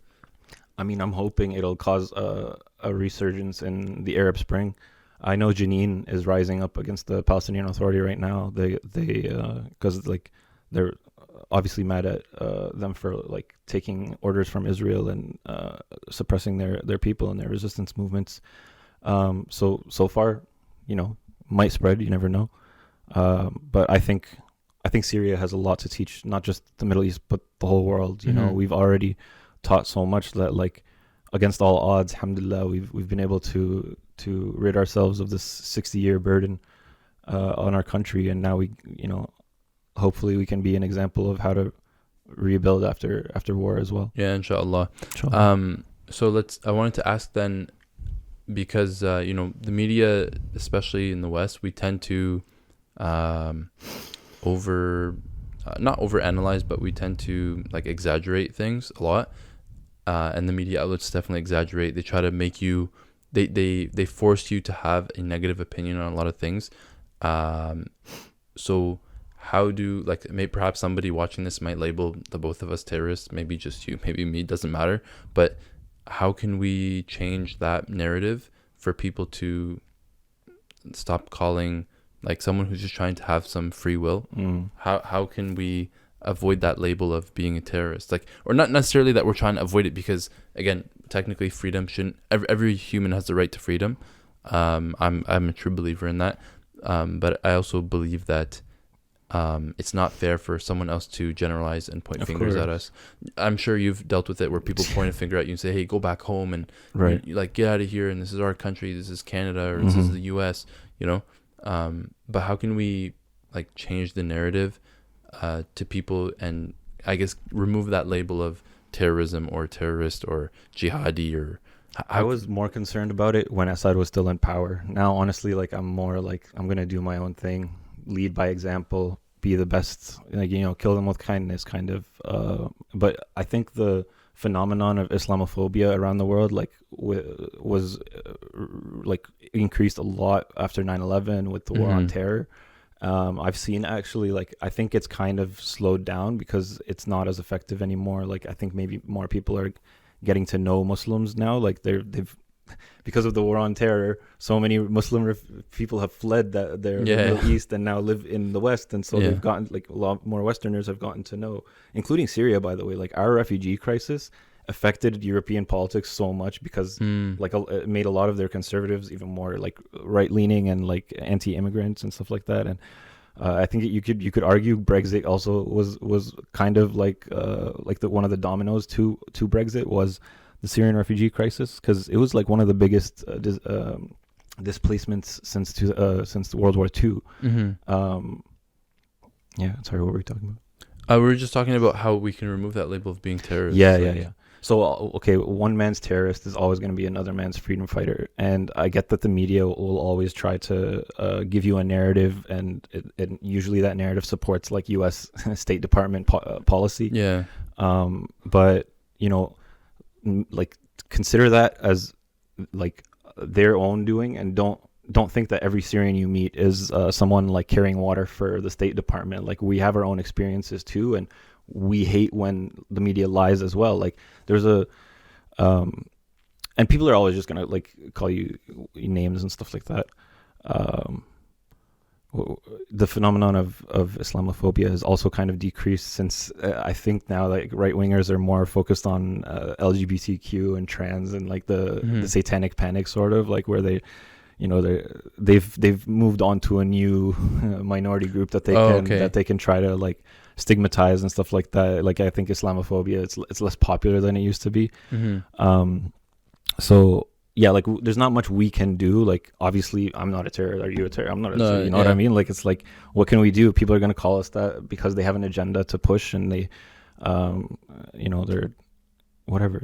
I mean, I'm hoping it'll cause a resurgence in the Arab Spring. I know Jenin is rising up against the Palestinian Authority right now. They because like they're obviously mad at them for like taking orders from Israel and suppressing their people and their resistance movements. So far, might spread. You never know. But I think Syria has a lot to teach, not just the Middle East, but the whole world. We've already taught so much that like against all odds, alhamdulillah, we've been able to rid ourselves of this 60-year burden on our country, and now we hopefully we can be an example of how to rebuild after war as well. Yeah, inshallah. So I wanted to ask then, because the media, especially in the West, we tend to not overanalyze, but we tend to like exaggerate things a lot. And the media outlets definitely exaggerate. They try to make you, they force you to have a negative opinion on a lot of things. So how do, like, maybe perhaps somebody watching this might label the both of us terrorists, maybe just you, maybe me, doesn't matter. But how can we change that narrative for people to stop calling, like, someone who's just trying to have some free will? How can we avoid that label of being a terrorist? Like, or not necessarily that we're trying to avoid it, because again, technically freedom shouldn't, every human has the right to freedom. I'm a true believer in that. But I also believe that it's not fair for someone else to generalize and point fingers at us. I'm sure you've dealt with it where people point a finger at you and say, hey, go back home, and you like, get out of here, and this is our country, this is Canada, or this is the US, but how can we like change the narrative to people, and I guess remove that label of terrorism or terrorist or jihadi? Or I was more concerned about it when Assad was still in power. Now, honestly, like I'm more like, I'm gonna do my own thing, lead by example, be the best, like, kill them with kindness, kind of. But I think the phenomenon of Islamophobia around the world like was like increased a lot after 9/11 with the war on terror. I've seen actually, like, I think it's kind of slowed down because it's not as effective anymore. Like, I think maybe more people are getting to know Muslims now. Like, they've because of the war on terror, so many Muslim people have fled their Middle East and now live in the West, and so they've gotten, like, a lot more Westerners have gotten to know, including Syria, by the way. Like, our refugee crisis affected European politics so much because like it made a lot of their conservatives even more like right leaning and like anti-immigrants and stuff like that. And I think you could argue Brexit also was kind of like one of the dominoes to Brexit was the Syrian refugee crisis, because it was like one of the biggest displacements since World War II. Sorry, what were we talking about? We were just talking about how we can remove that label of being terrorist. Yeah. So, okay, one man's terrorist is always going to be another man's freedom fighter. And I get that the media will always try to give you a narrative, and usually that narrative supports like U.S. State Department policy. Yeah. But, like, consider that as like their own doing, and don't think that every Syrian you meet is someone like carrying water for the State Department. Like, we have our own experiences too, and we hate when the media lies as well. Like, there's and people are always just gonna like call you names and stuff like that. The phenomenon of Islamophobia has also kind of decreased since I think now like right wingers are more focused on LGBTQ and trans and like the satanic panic, sort of like where they they've moved on to a new minority group that they can try to like stigmatize and stuff like that. Like I think Islamophobia, it's less popular than it used to be. So yeah, like there's not much we can do. Like obviously I'm not a terrorist. Are you a terrorist? I'm not a terrorist. You know what I mean? Like it's like, what can we do? People are going to call us that because they have an agenda to push, and they they're whatever,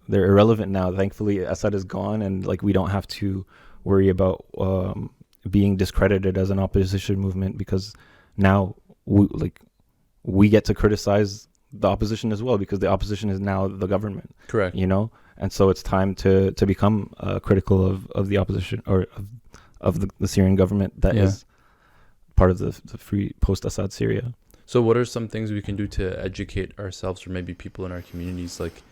they're irrelevant now. Thankfully Assad is gone, and like we don't have to worry about being discredited as an opposition movement, because now we get to criticize the opposition as well, because the opposition is now the government. Correct. And so it's time to become critical of the opposition, or of the Syrian government that is part of the free post-Assad Syria. So what are some things we can do to educate ourselves, or maybe people in our communities? Like,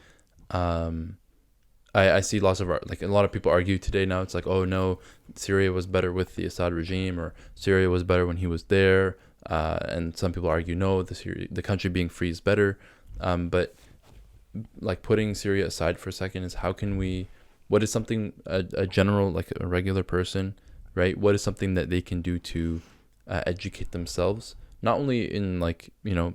I see lots of like a lot of people argue today now. It's like, oh no, Syria was better with the Assad regime, or Syria was better when he was there. And some people argue no, the country being free is better. But like putting Syria aside for a second, is what is something a general, like a regular person, right? What is something that they can do to educate themselves, not only in like,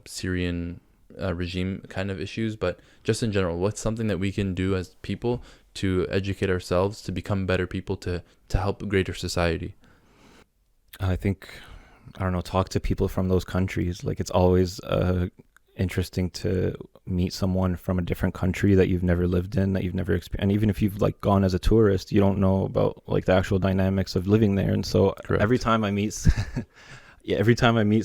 Syrian regime kind of issues, but just in general? What's something that we can do as people to educate ourselves, to become better people, to help a greater society? I think, talk to people from those countries. Like it's always interesting to meet someone from a different country that you've never lived in, that you've never experienced. And even if you've like gone as a tourist, you don't know about like the actual dynamics of living there. And so every time I meet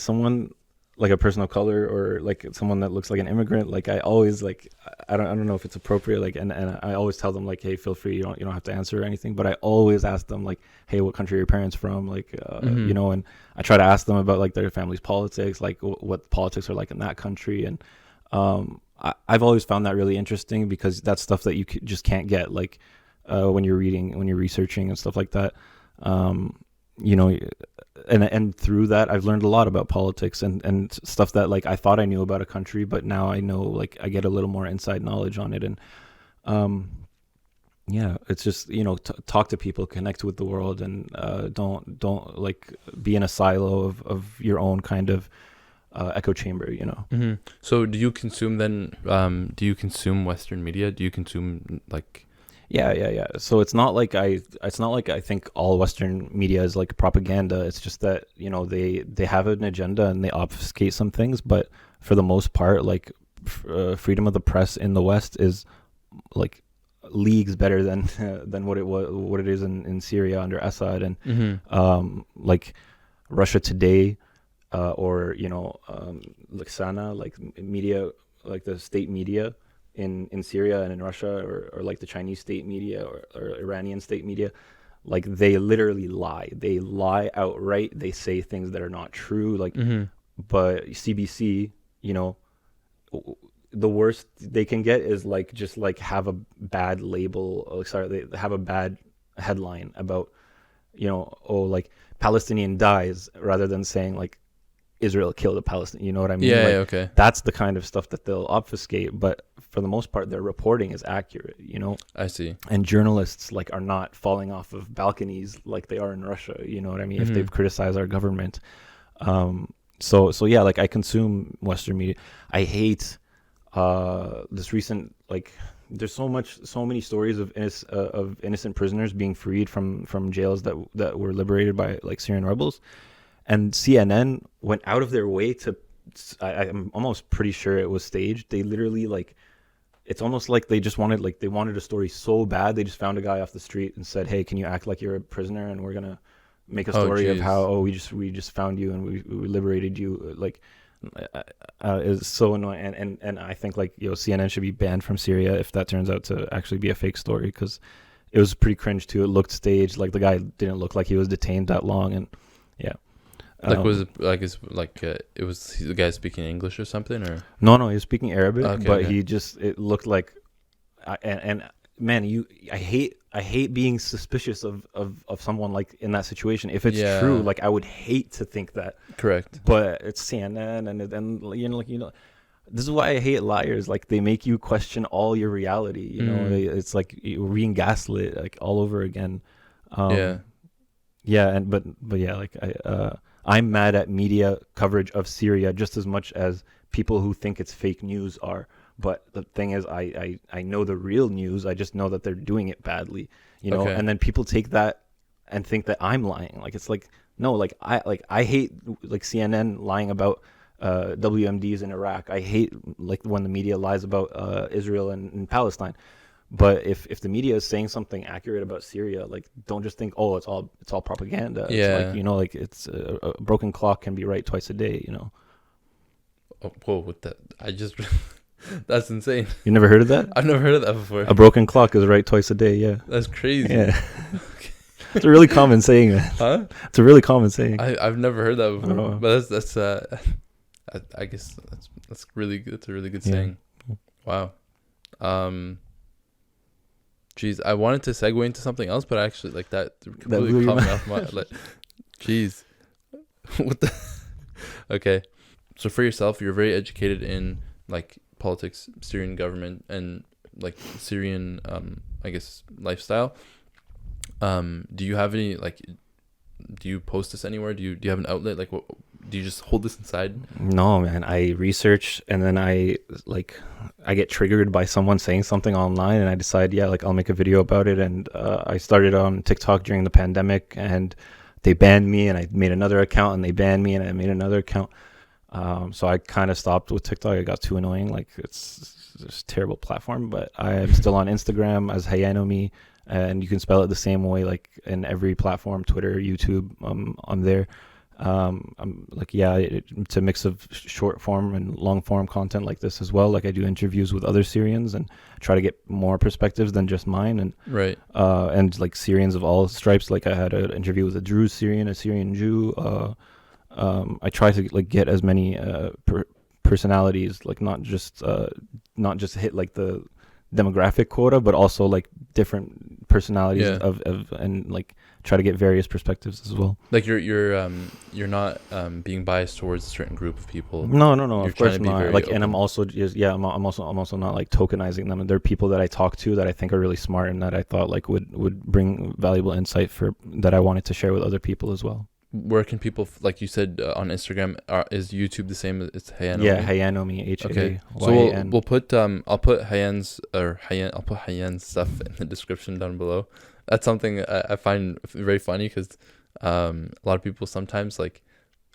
someone, like a person of color, or like someone that looks like an immigrant, like I always like, I don't know if it's appropriate, like, and I always tell them like, hey, feel free, you don't have to answer or anything, but I always ask them like, hey, what country are your parents from? Like, and I try to ask them about like their family's politics, like what politics are like in that country. And I've always found that really interesting, because that's stuff that you just can't get, like when you're researching and stuff like that. And through that I've learned a lot about politics and stuff that like I thought I knew about a country, but now I know, like I get a little more inside knowledge on it. And it's just talk to people, connect with the world, and don't like be in a silo of your own kind of echo chamber. So do you consume Western media? Do you consume like Yeah. So it's not like I think all Western media is like propaganda. It's just that, they have an agenda and they obfuscate some things, but for the most part, like freedom of the press in the West is like leagues better than what it is in Syria under Assad. And like Russia Today, or like Sana, like media, like the state media in Syria and in Russia, or like the Chinese state media, or Iranian state media, like they literally lie outright. They say things that are not true, like but CBC, the worst they can get is like just like have a bad label, they have a bad headline about like Palestinian dies, rather than saying like Israel killed a Palestinian. You know what I mean? Okay. That's the kind of stuff that they'll obfuscate, but for the most part, their reporting is accurate. I see. And journalists like are not falling off of balconies like they are in Russia. You know what I mean? If they've criticized our government. So yeah, like I consume Western media. I hate this recent, like there's so many stories of innocent prisoners being freed from jails that were liberated by like Syrian rebels. And CNN went out of their way to, I'm almost pretty sure it was staged. They literally like, it's almost like they wanted a story so bad. They just found a guy off the street and said, hey, can you act like you're a prisoner? And we're going to make a story of how, we just found you and we liberated you. Like, is so annoying. And I think like, CNN should be banned from Syria if that turns out to actually be a fake story, because it was pretty cringe too. It looked staged. Like the guy didn't look like he was detained that long. And yeah. Like was it like it was the guy speaking English or something, or no he was speaking Arabic, but okay. he just, it looked like and man, I hate being suspicious of someone like in that situation. If it's true, like I would hate to think that. Correct. But it's CNN and this is why I hate liars. Like they make you question all your reality. It's like you're being gaslit like all over again. but yeah, like I'm mad at media coverage of Syria just as much as people who think it's fake news are. But the thing is, I know the real news. I just know that they're doing it badly, Okay. And then people take that and think that I'm lying. Like, it's like, no, I hate like CNN lying about WMDs in Iraq. I hate like when the media lies about Israel and Palestine. But if the media is saying something accurate about Syria, like, don't just think, oh, it's all propaganda. It's Yeah. like, like it's a broken clock can be right twice a day. Oh, whoa, with that, I just that's insane. You never heard of that? I've never heard of that before. A broken clock is right twice a day. Yeah. That's crazy. Yeah. It's a really common saying. Huh? It's a really common saying. I've never heard that before. Oh. But that's I guess that's really good. That's a really good saying. Wow. Jeez, I wanted to segue into something else, but actually, like, that completely caught me off my, like, jeez. What the? Okay. So for yourself, you're very educated in, like, politics, Syrian government, and, like, Syrian, I guess, lifestyle. Do you have any, like, do you post this anywhere? Do you have an outlet? Like, what, do you just hold this inside? No, man. I research, and then I get triggered by someone saying something online, and I decide, I'll make a video about it. And I started on TikTok during the pandemic, and they banned me, and I made another account, and they banned me, and I made another account. So I kind of stopped with TikTok. It got too annoying. Like, it's just a terrible platform. But I am still on Instagram as Hayanomi, and you can spell it the same way, like in every platform, Twitter, YouTube. I'm there. I'm like, it's a mix of short form and long form content like this as well. Like, I do interviews with other Syrians and try to get more perspectives than just mine. And Right. And like Syrians of all stripes. Like, I had an interview with a Druze Syrian, a Syrian Jew. I try to like get as many personalities, like not just hit like the demographic quota, but also like different personalities of and like try to get various perspectives as well. Like, you're not being biased towards a certain group of people. No, You're of course trying to be not. very Like, open. and I'm also I'm also not like tokenizing them. And they're people that I talk to that I think are really smart and that I thought like would bring valuable insight for that I wanted to share with other people as well. Where can people, like you said, on Instagram, is YouTube the same? It's Hayanomi? Yeah, Hayanomi, Hayanomi. Okay. So we'll put I'll put I'll put Hayans stuff in the description down below. That's something I find very funny because a lot of people sometimes, like,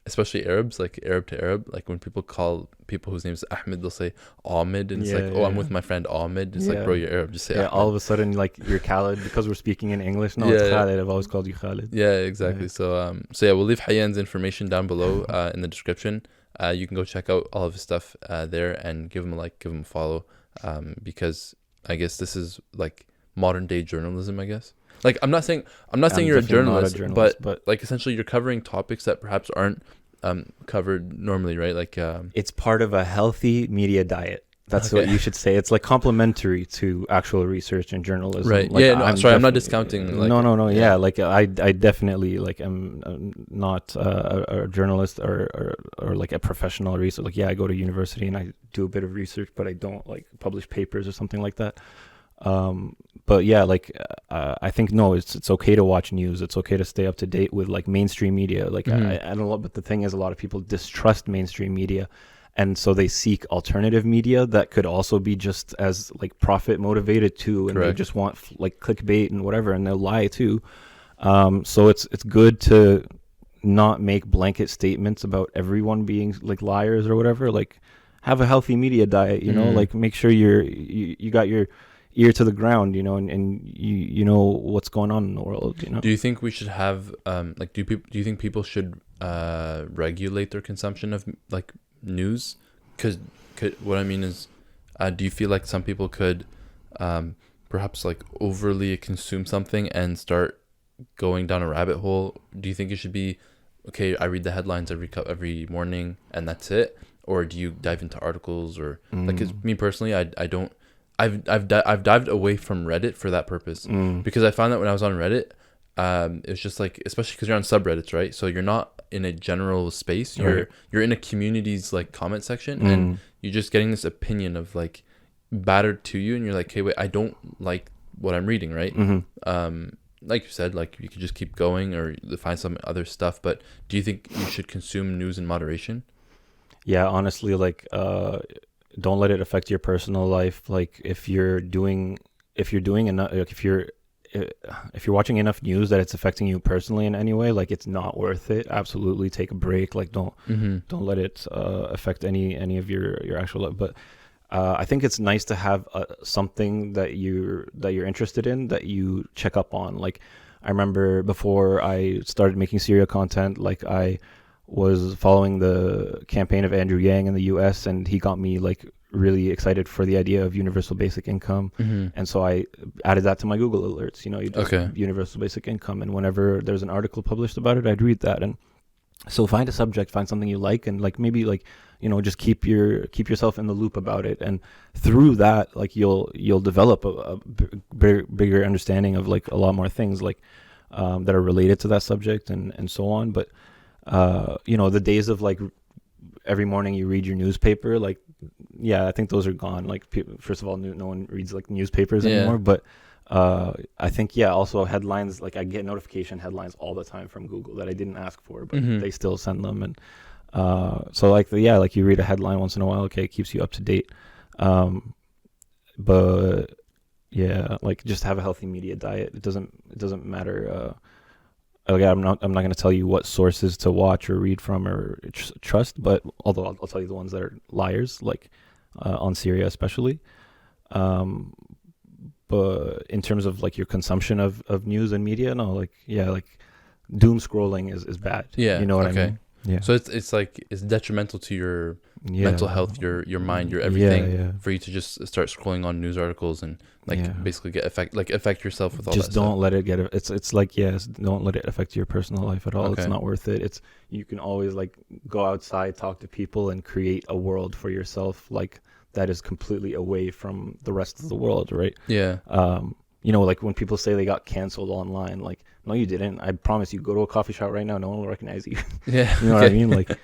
especially Arabs, like Arab to Arab, like when people call people whose name is Ahmed, they'll say Ahmed, and it's I'm with my friend Ahmed. It's like, bro, you're Arab, just say Ahmed. All of a sudden, like, you're Khalid because we're speaking in English. No, it's Khalid. I've always called you Khalid. Yeah, exactly. So we'll leave Hayyan's information down below in the description. You can go check out all of his stuff there and give him a like, give him a follow, because I guess this is like modern day journalism, I guess. Like, I'm not saying you're a journalist, but like, essentially you're covering topics that perhaps aren't covered normally, right? Like, it's part of a healthy media diet. That's what you should say. It's like complementary to actual research and journalism. Right. Like, I'm not discounting. Like, no. Yeah. Like, I definitely like am not a journalist or like a professional researcher. Like, I go to university and I do a bit of research, but I don't like publish papers or something like that. But I think it's okay to watch news. It's okay to stay up to date with like mainstream media. Like, I don't know, but the thing is, a lot of people distrust mainstream media, and so they seek alternative media that could also be just as like profit motivated too, and Correct. they just want like clickbait and whatever, and they'll lie too. So it's good to not make blanket statements about everyone being like liars or whatever. Like, have a healthy media diet, like make sure you got your ear to the ground, and you know what's going on in the world, Do you think we should have like, do you think people should regulate their consumption of like news? Because what I mean is, do you feel like some people could perhaps like overly consume something and start going down a rabbit hole? Do you think it should be, okay, I read the headlines every morning and that's it, or do you dive into articles? Or like, 'cause me personally, I don't. I've dived away from Reddit for that purpose, because I found that when I was on Reddit, it's just like, especially because you're on subreddits, right? So you're not in a general space. You're in a community's like comment section, and you're just getting this opinion of like battered to you, and you're like, hey, wait, I don't like what I'm reading, right? like you said, like you could just keep going or find some other stuff. But do you think you should consume news in moderation? Yeah, honestly, like don't let it affect your personal life. Like if you're doing enough, like if you're watching enough news that it's affecting you personally in any way, like it's not worth it. Absolutely take a break. Like don't let it affect any of your actual life. But I think it's nice to have something that you're interested in that you check up on. Like I remember before I started making Syria content, like I was following the campaign of Andrew Yang in the US, and he got me like really excited for the idea of universal basic income. And so I added that to my Google alerts, you just universal basic income, and whenever there's an article published about it, I'd read that. And so find a subject, find something you like, and like maybe like just keep yourself in the loop about it, and through that like you'll develop a bigger understanding of like a lot more things like that are related to that subject and so on. But the days of like every morning you read your newspaper, like I think those are gone. Like first of all, no one reads like newspapers anymore, but I think also headlines, like I get notification headlines all the time from Google that I didn't ask for, but they still send them. And so like like you read a headline once in a while, okay, it keeps you up to date. But like just have a healthy media diet. It doesn't matter. I'm not going to tell you what sources to watch or read from or trust, but although I'll tell you the ones that are liars, like on Syria especially. But in terms of like your consumption of news and media, no, like doom scrolling is bad. Yeah, you know what I mean? Yeah. So it's like it's detrimental to your mental health, your mind, your everything, for you to just start scrolling on news articles and basically affect yourself with all just that don't stuff. let it get it's like don't let it affect your personal life at all. It's not worth it. You can always like go outside, talk to people, and create a world for yourself like that is completely away from the rest of the world, right? Like when people say they got canceled online, like no you didn't. I promise you, go to a coffee shop right now, no one will recognize you. You know what I mean? Like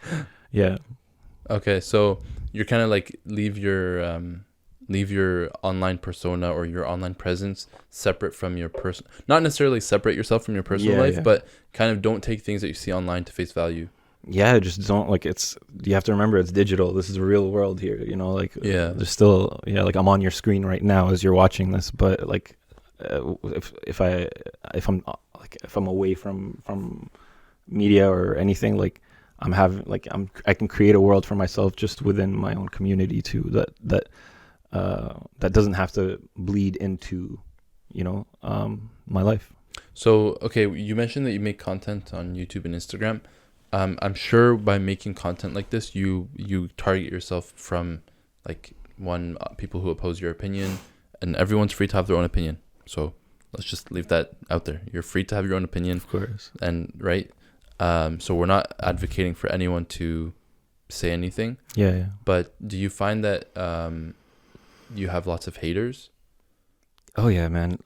Okay, so you're kind of like leave your online persona or your online presence separate from your person. Not necessarily separate yourself from your personal life, but kind of don't take things that you see online to face value. Just don't like you have to remember it's digital. This is a real world here, like there's still like I'm on your screen right now as you're watching this, but like if I'm away from media or anything, like I can create a world for myself just within my own community too, that doesn't have to bleed into my life. So okay, you mentioned that you make content on YouTube and Instagram. I'm sure by making content like this, you target yourself from like people who oppose your opinion, and everyone's free to have their own opinion. So let's just leave that out there. You're free to have your own opinion, of course, and right. So we're not advocating for anyone to say anything. Yeah. But do you find that you have lots of haters? Oh yeah, man.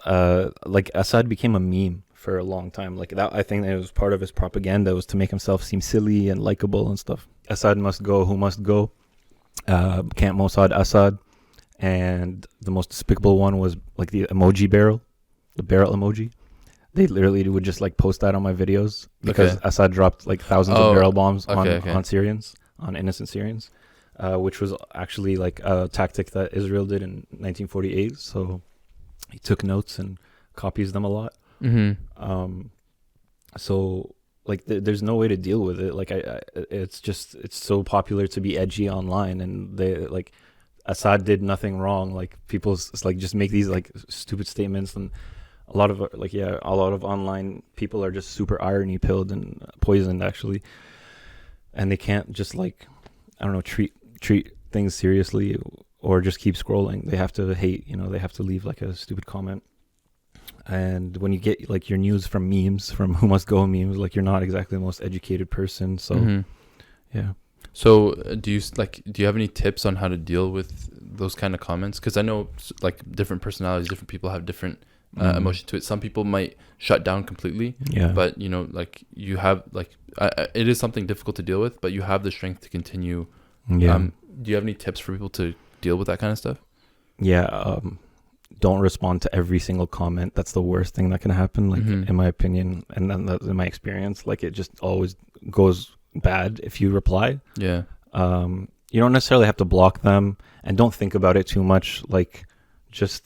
Like Assad became a meme for a long time. Like that, I think that it was part of his propaganda, was to make himself seem silly and likable and stuff. Assad must go. Who must go? Can't Mossad Assad. And the most despicable one was like the emoji barrel, the barrel emoji. They literally would just like post that on my videos because Assad dropped like thousands of barrel bombs on Syrians, on innocent Syrians, which was actually like a tactic that Israel did in 1948. So he took notes and copies them a lot. So like there's no way to deal with it. Like it's so popular to be edgy online, and they like Assad did nothing wrong. Like people like just make these like stupid statements, and a lot of online people are just super irony pilled and poisoned actually, and they can't just like treat things seriously or just keep scrolling. They have to hate, they have to leave like a stupid comment. And when you get like your news from memes, from Who Must Go memes, like you're not exactly the most educated person. So yeah. So do you have any tips on how to deal with those kind of comments? Because I know like different personalities, different people have different emotion to it. Some people might shut down completely. Yeah. But like you have like it is something difficult to deal with, but you have the strength to continue. Yeah. Do you have any tips for people to deal with that kind of stuff? Yeah. don't respond to every single comment. That's the worst thing that can happen, like in my opinion, and then that's in my experience. Like it just always goes bad if you reply. Yeah. You don't necessarily have to block them, and don't think about it too much. Like just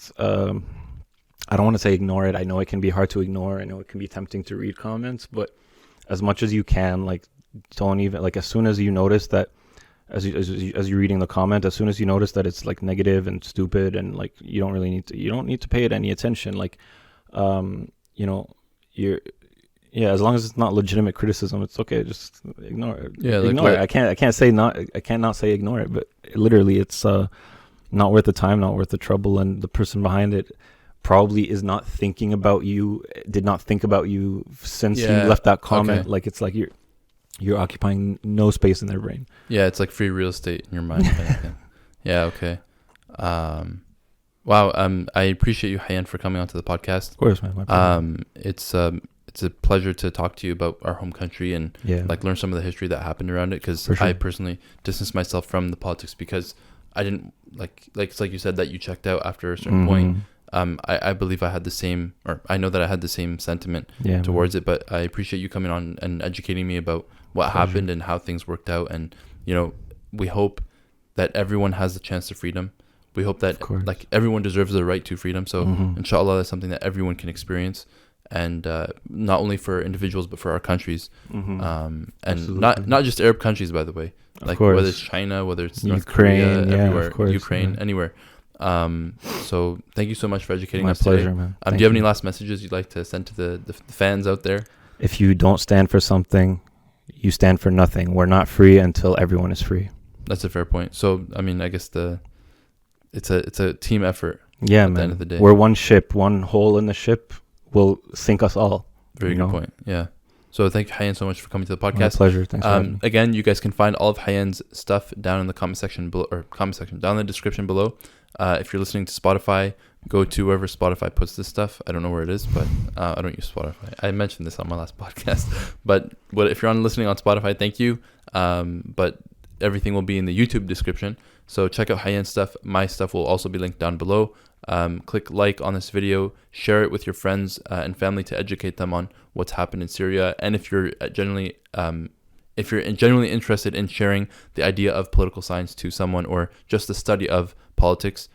I don't want to say ignore it. I know it can be hard to ignore. I know it can be tempting to read comments, but as much as you can, like, don't even, like, as soon as you notice that, as you're reading the comment, as soon as you notice that it's like negative and stupid, and like you don't need to pay it any attention. Like, you know, as long as it's not legitimate criticism, it's okay. Just ignore it. Yeah, ignore it. I cannot say ignore it, but literally, it's not worth the time, not worth the trouble, and the person behind it probably is not thinking about you. Did not think about you since you left that comment. Okay. Like it's like you're occupying no space in their brain. Yeah, it's like free real estate in your mind. Yeah, okay. Wow. I appreciate you, Hayyan, for coming onto the podcast. Of course, man. My pleasure. It's a pleasure to talk to you about our home country and like learn some of the history that happened around it, because I personally distanced myself from the politics because I didn't like it's like you said that you checked out after a certain point. I believe I had the same, or I know that I had the same sentiment towards it, but I appreciate you coming on and educating me about what happened and how things worked out. And, you know, we hope that everyone has the chance to freedom. We hope that like everyone deserves the right to freedom. So inshallah, that's something that everyone can experience. And not only for individuals, but for our countries. And not just Arab countries, by the way, like whether it's China, whether it's North Korea, everywhere, Ukraine, anywhere. So thank you so much for educating us today. My pleasure, man. Do you have any last messages you'd like to send to the fans out there? If you don't stand for something, you stand for nothing. We're not free until everyone is free. That's a fair point. So, I mean, I guess it's a team effort. Yeah, at man. the end of the day. We're one ship. One hole in the ship will sink us all. Very good point. Yeah. So thank you, Hayyan, so much for coming to the podcast. My pleasure. Thanks for having me. Again, you guys can find all of Hayyan's stuff down in the comment section below, down in the description below. If you're listening to Spotify, go to wherever Spotify puts this stuff. I don't know where it is, but I don't use Spotify. I mentioned this on my last podcast. But if you're listening on Spotify, thank you. But everything will be in the YouTube description. So check out Hayyan's stuff. My stuff will also be linked down below. Click like on this video, share it with your friends and family to educate them on what's happened in Syria. And if you're genuinely interested in sharing the idea of political science to someone, or just the study of politics.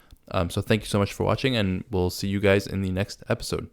So thank you so much for watching, and we'll see you guys in the next episode.